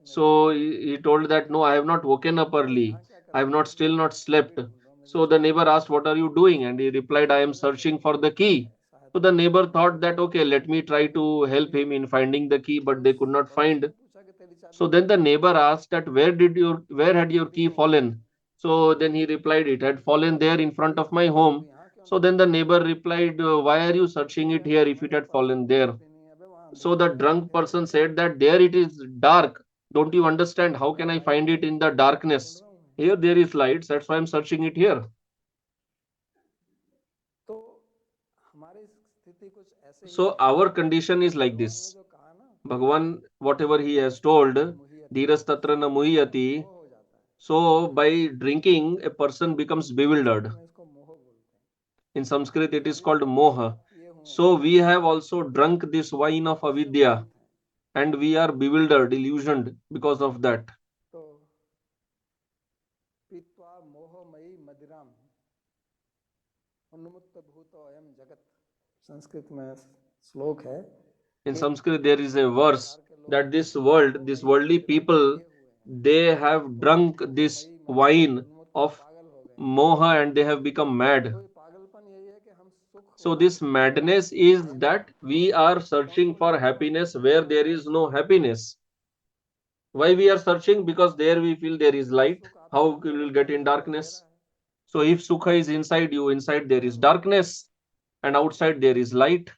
So he told that no, I have not woken up early. I have not still not slept. So the neighbor asked, what are you doing? And he replied, I am searching for the key. So the neighbor thought that okay, let me try to help him in finding the key, but they could not find. So then the neighbor asked that where had your key fallen? So then he replied, it had fallen there in front of my home. So then the neighbor replied, why are you searching it here if it had fallen there? So the drunk person said that there it is dark. Don't you understand? How can I find it in the darkness? Here there is lights. That's why I'm searching it here. So our condition is like this. Bhagavan, whatever he has told, Dhiras tatra na muhyati. So by drinking, a person becomes bewildered. In Sanskrit, it is called moha. So we have also drunk this wine of avidya and we are bewildered, illusioned because of that. In Sanskrit, there is a verse that this world, these worldly people, they have drunk this wine of moha and they have become mad. So this madness is that we are searching for happiness where there is no happiness. Why we are searching? Because there we feel there is light. How we will get in darkness? So if sukha is inside you, inside there is darkness and outside there is light.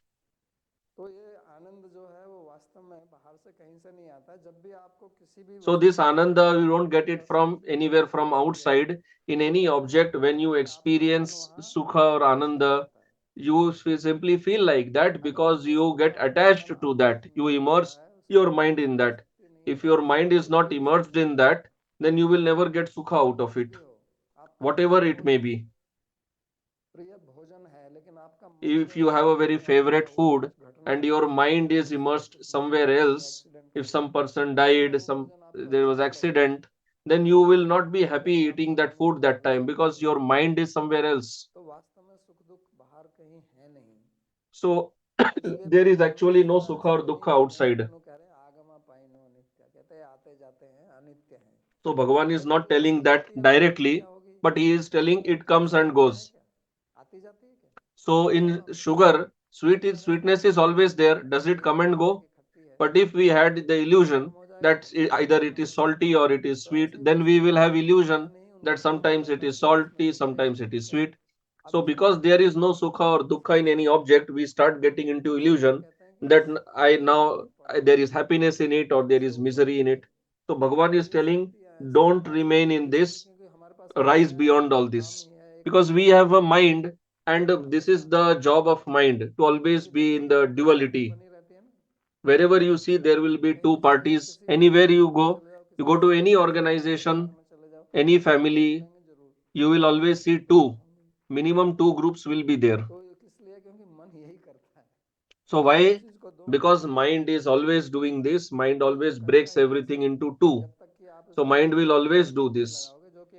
So this ananda, you don't get it from anywhere from outside. In any object, when you experience sukha or ananda, you simply feel like that because you get attached to that. You immerse your mind in that. If your mind is not immersed in that, then you will never get sukha out of it, whatever it may be. If you have a very favorite food and your mind is immersed somewhere else, if some person died, some there was accident, then you will not be happy eating that food that time because your mind is somewhere else. So there is actually no sukha or dukkha outside. So Bhagavan is not telling that directly, but he is telling it comes and goes. So in sugar, sweetness is always there. Does it come and go? But if we had the illusion that either it is salty or it is sweet, then we will have illusion that sometimes it is salty, sometimes it is sweet. So because there is no sukha or dukkha in any object, we start getting into illusion that there is happiness in it or there is misery in it. So Bhagavan is telling, don't remain in this, rise beyond all this. Because we have a mind, and this is the job of mind to always be in the duality. Wherever you see, there will be two parties. Anywhere you go to any organization, any family, you will always see two. Minimum two groups will be there. So why? Because mind is always doing this. Mind always breaks everything into two. So mind will always do this.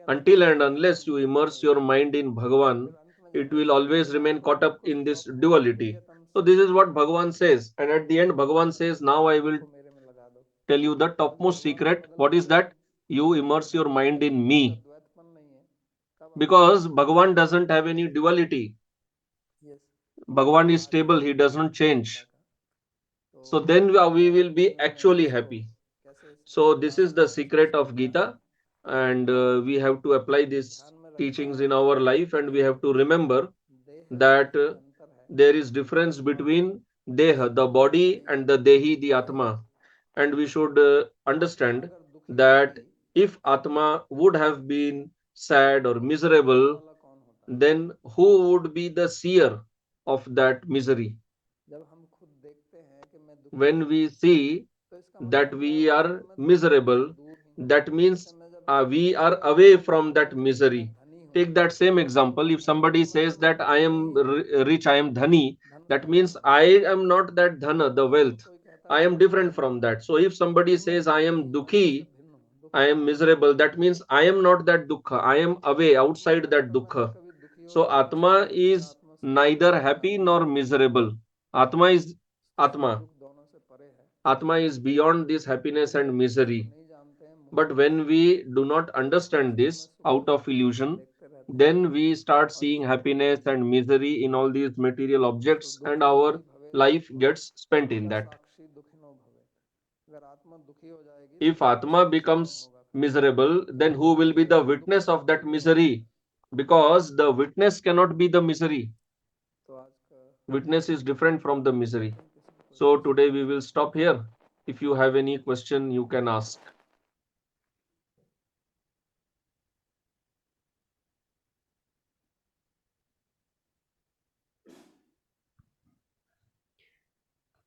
Until and unless you immerse your mind in Bhagavan, it will always remain caught up in this duality. So this is what Bhagavan says. And at the end, Bhagavan says, now I will tell you the topmost secret. What is that? You immerse your mind in me. Because Bhagavan doesn't have any duality. Bhagavan is stable, he does not change. So then we will be actually happy. So this is the secret of Gita, and we have to apply these teachings in our life, and we have to remember that there is difference between Deha, the body, and the Dehi, the Atma. And we should understand that if Atma would have been sad or miserable, then who would be the seer of that misery? when we see that we are miserable, that means we are away from that misery. Take that same example. If somebody says that I am rich, I am dhani, that means I am not that dhana, the wealth. I am different from that. So if somebody says I am dukhi, I am miserable, that means I am not that dukkha. I am away, outside that dukkha. So Atma is neither happy nor miserable. Atma is Atma. Atma is beyond this happiness and misery. But when we do not understand this out of illusion, then we start seeing happiness and misery in all these material objects, and our life gets spent in that. If Atma becomes miserable, then who will be the witness of that misery? Because the witness cannot be the misery. Witness is different from the misery. So today we will stop here. If you have any question, you can ask.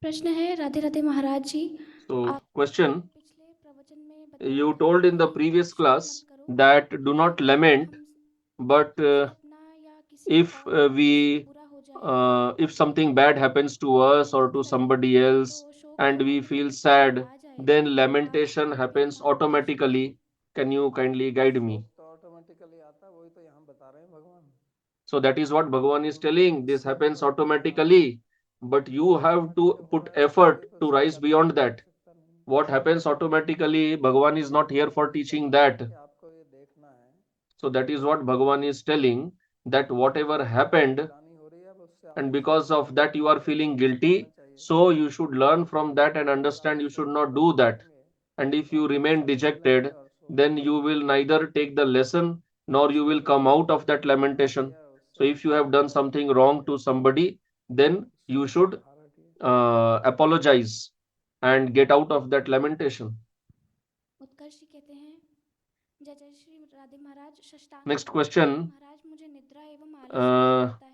प्रश्न है राधे राधे महाराज जी। So question, पिछले प्रवचन में बताया you था told in the कि previous शोक class मत करो, that do not लेकिन अगर lament, हम but से अपना या किसी if और से we बुरा हो जाए if something bad happens to us or to somebody else तो शोक and we करने feel की स्थिति sad, आ जाए, then तो आप lamentation कृपया happens मार्गदर्शन करें। automatically. Can you kindly guide me? तो ऑटोमेटिकली आता है, वही तो यहाँ बता रहे हैं भगवान। So that is what Bhagavan is telling. This happens automatically, but you have to put effort to rise beyond that. What happens automatically, Bhagavan is not here for teaching that. आपको ये देखना है So that is what Bhagavan is telling, that whatever happened, and because of that you are feeling guilty, so you should learn from that and understand you should not do that. And if you remain dejected, then you will neither take the lesson nor you will come out of that lamentation. So if you have done something wrong to somebody, then you should apologize and get out of that lamentation. उत्कर्ष जी कहते हैं, जय जय श्री राधे महाराज। शष्टांग Next दंडवत question. महाराज, मुझे निद्रा एवं आलस बहुत रहता है।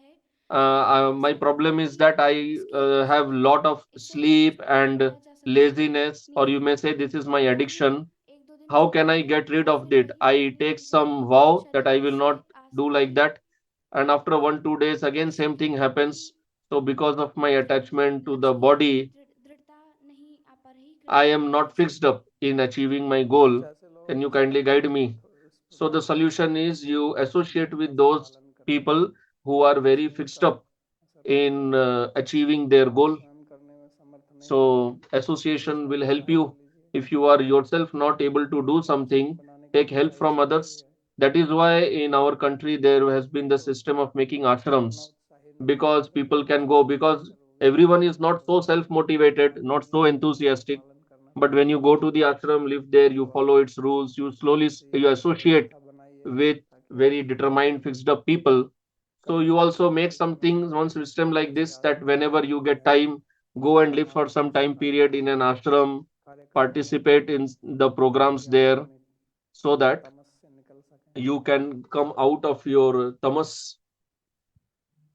My problem is that I have lot of sleep and laziness, or you may say this is my addiction. How can I get rid of it? I take some vow that I will not do like that, and after 1 2 days again same thing happens. So because of my attachment to the body, दृढ़ता नहीं आ पा रही, I कृपया am not मार्गदर्शन fixed up in achieving my goal. Can you kindly guide me? So the solution is you associate with those people who are very fixed up in achieving their goal. So association will help you. If you are yourself not able to do something, take help from others. That is why in our country there has been the system of making ashrams, because people can go, because everyone is not so self motivated, not so enthusiastic. But when you go to the ashram, live there, you follow its rules, you slowly you associate with very determined fixed up people. So you also make something, one system like this, that whenever you get time, go and live for some time period in an ashram, participate in the programs there, so that you can come out of your tamas.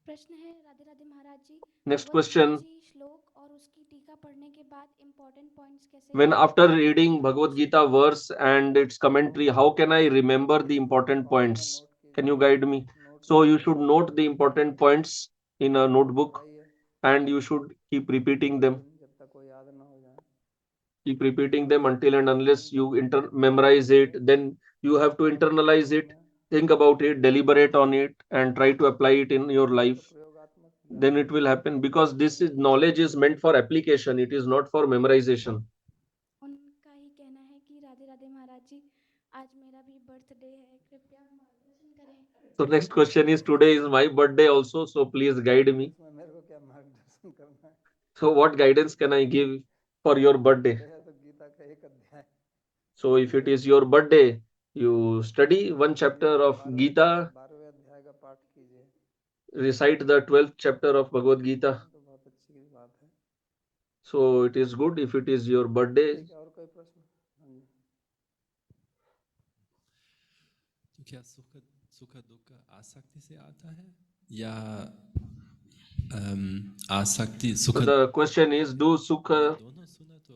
प्रश्न है राधे राधे महाराज जी, Next Bhagavad Gita question. जी श्लोक और उसकी टीका पढ़ने के बाद important points कैसे When याद after रखें? reading Bhagavad Gita verse and its commentary, how can I remember the important points? Can you guide me? So you should note the important points in a notebook and you should keep repeating them. Keep repeating them until and unless you memorize it. Then you have to internalize it, think about it, deliberate on it, and try to apply it in your life. Then it will happen, because this is knowledge is meant for application. It is not for memorization. उनका ही कहना है कि राधे राधे महाराज जी, आज मेरा भी birthday है, कृपया मार्गदर्शन करें। So next question is, today is my birthday also, so please guide me. So what guidance can I give for your birthday? So if it is your birthday, you study one chapter of Gita, recite the 12th chapter of Bhagavad Gita. So it is good if it is your birthday. तो क्या सुख दुख आसक्ति से आता है या आसक्ति So सुख the question is, do Sukha? दोनों सुना तो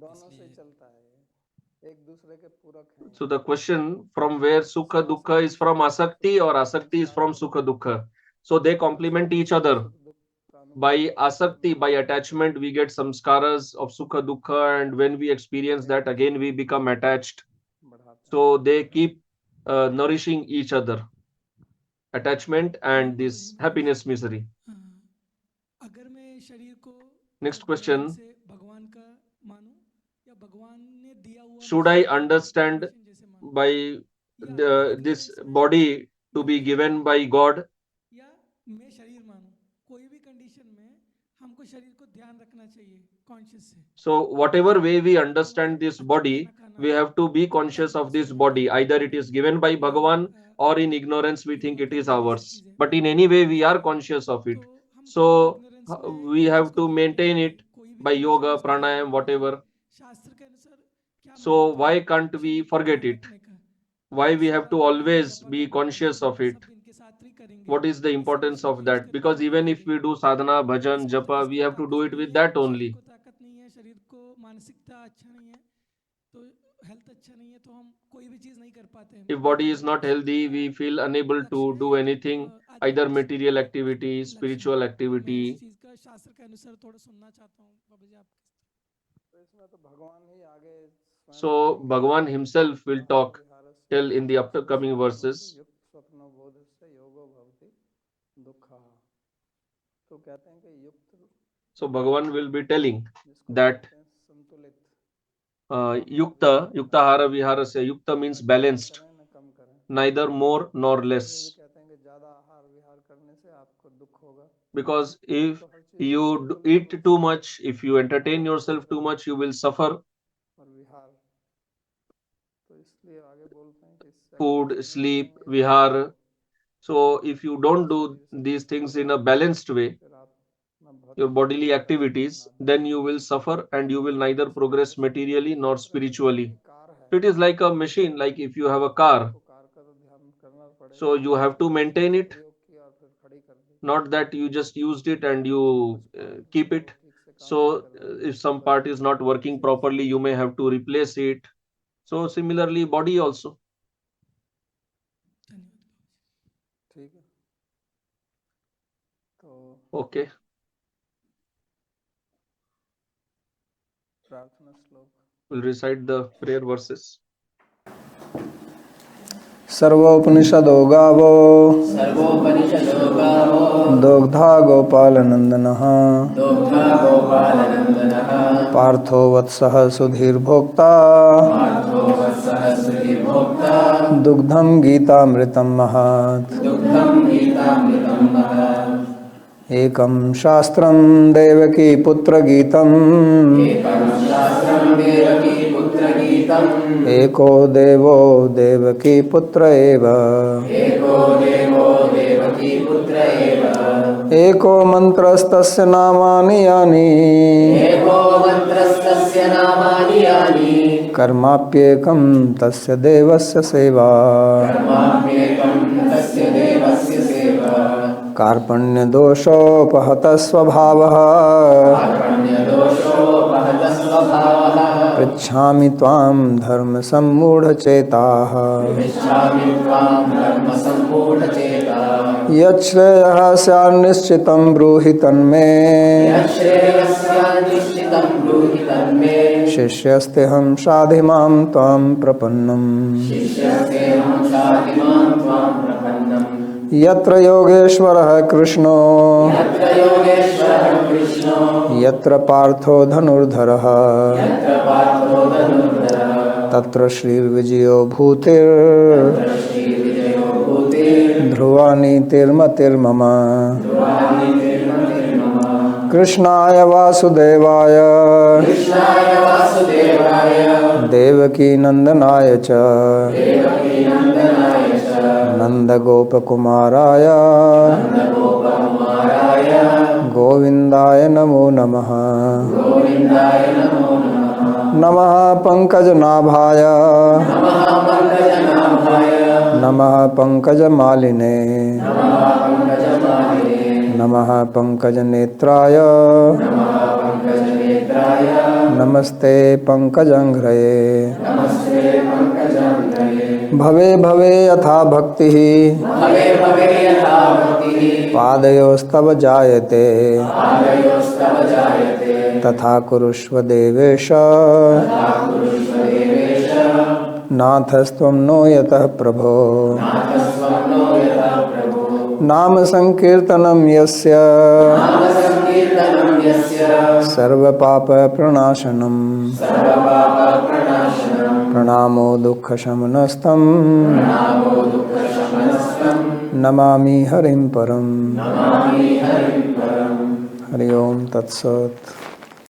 दोनों से चलता है, एक दूसरे के पूरक हैं। So the question, from where Sukha Dukkha is from Asakti or Asakti is from Sukha Dukkha? So they complement each other. By Asakti, by attachment, we get samskaras of Sukha Dukkha, and when we experience that, again we become attached. So they keep nourishing each other. Attachment and this happiness misery. अगर मैं शरीर को Next question. से भगवान का मानूं या भगवान ने दिया हुआ Should I understand by this body to be given by God? या मैं शरीर मानूं, कोई भी कंडीशन में हमको शरीर को ध्यान रखना चाहिए कॉन्शियस से. So whatever way we understand this body, we have to be conscious of this body. Either it is given by Bhagavan or in ignorance we think it is ours. But in any way we are conscious of it. So we have to maintain it by yoga, pranayam, whatever. So why can't we forget it? Why we have to always be conscious of it? What is the importance of that? Because even if we do sadhana, bhajan, japa, we have to do it with that only. If body is not healthy, we feel unable to do anything, either material activity, spiritual activity. So Bhagavan himself will tell in the upcoming verses. So Bhagavan will be telling that yukta hara viharasya. Yukta means balanced, neither more nor less. Because if you eat too much, if you entertain yourself too much, you will suffer. Food, sleep, vihar. So if you don't do these things in a balanced way, your bodily activities, then you will suffer and you will neither progress materially nor spiritually. So it is like a machine, like if you have a car, so you have to maintain it, not that you just used it and you keep it. So if some part is not working properly, you may have to replace it. So similarly, body also. Okay. We'll recite the prayer verses. सर्वोपनिषदो गावो दोग्धा गोपालनन्दनः पार्थो वत्सः सुधीर्भोक्ता दुग्धं गीतामृतं महत् एकं शास्त्रं देवकी पुत्रगीतम् एको देवो देवकी पुत्र एव एको मन्त्रस्तस्य नामानि यानि कर्माप्येकं तस्य देवस्य सेवा कार्पण्यदोषोपहतः स्वभावः पृच्छामि त्वां धर्मसम्मूढचेताः यच्छ्रेयः स्यान्निश्चितं ब्रूहि तन्मे शिष्यस्तेऽहं शाधिमां त्वां प्रपन्नम् यत्र योगेश्वरः कृष्णो यत्र पार्थो धनुर्धरः तत्र श्रीर्विजयो भूतिर्ध्रुवा नीतिर्मतिर्मम कृष्णाय वासुदेवाय देवकी नंदनाय च नंदगोपकुमाराय गोविंदाय नमो नमः नमः पंकजनाभाय नमः पंकजमालिने नमः पंकजनेत्राय नमस्ते पंकजंघ्रये भवे भवे यथा भक्तिः पादयोस्तव जायते तथा कुरुष्व देवेश नाथस्त्वं नो यतः प्रभो नाम संकीर्तनं यस्य सर्वपाप प्रणाशनम् प्रणामो दुःखशमनस्तं नमामि हरिं परम् हरि ओम तत्सत्।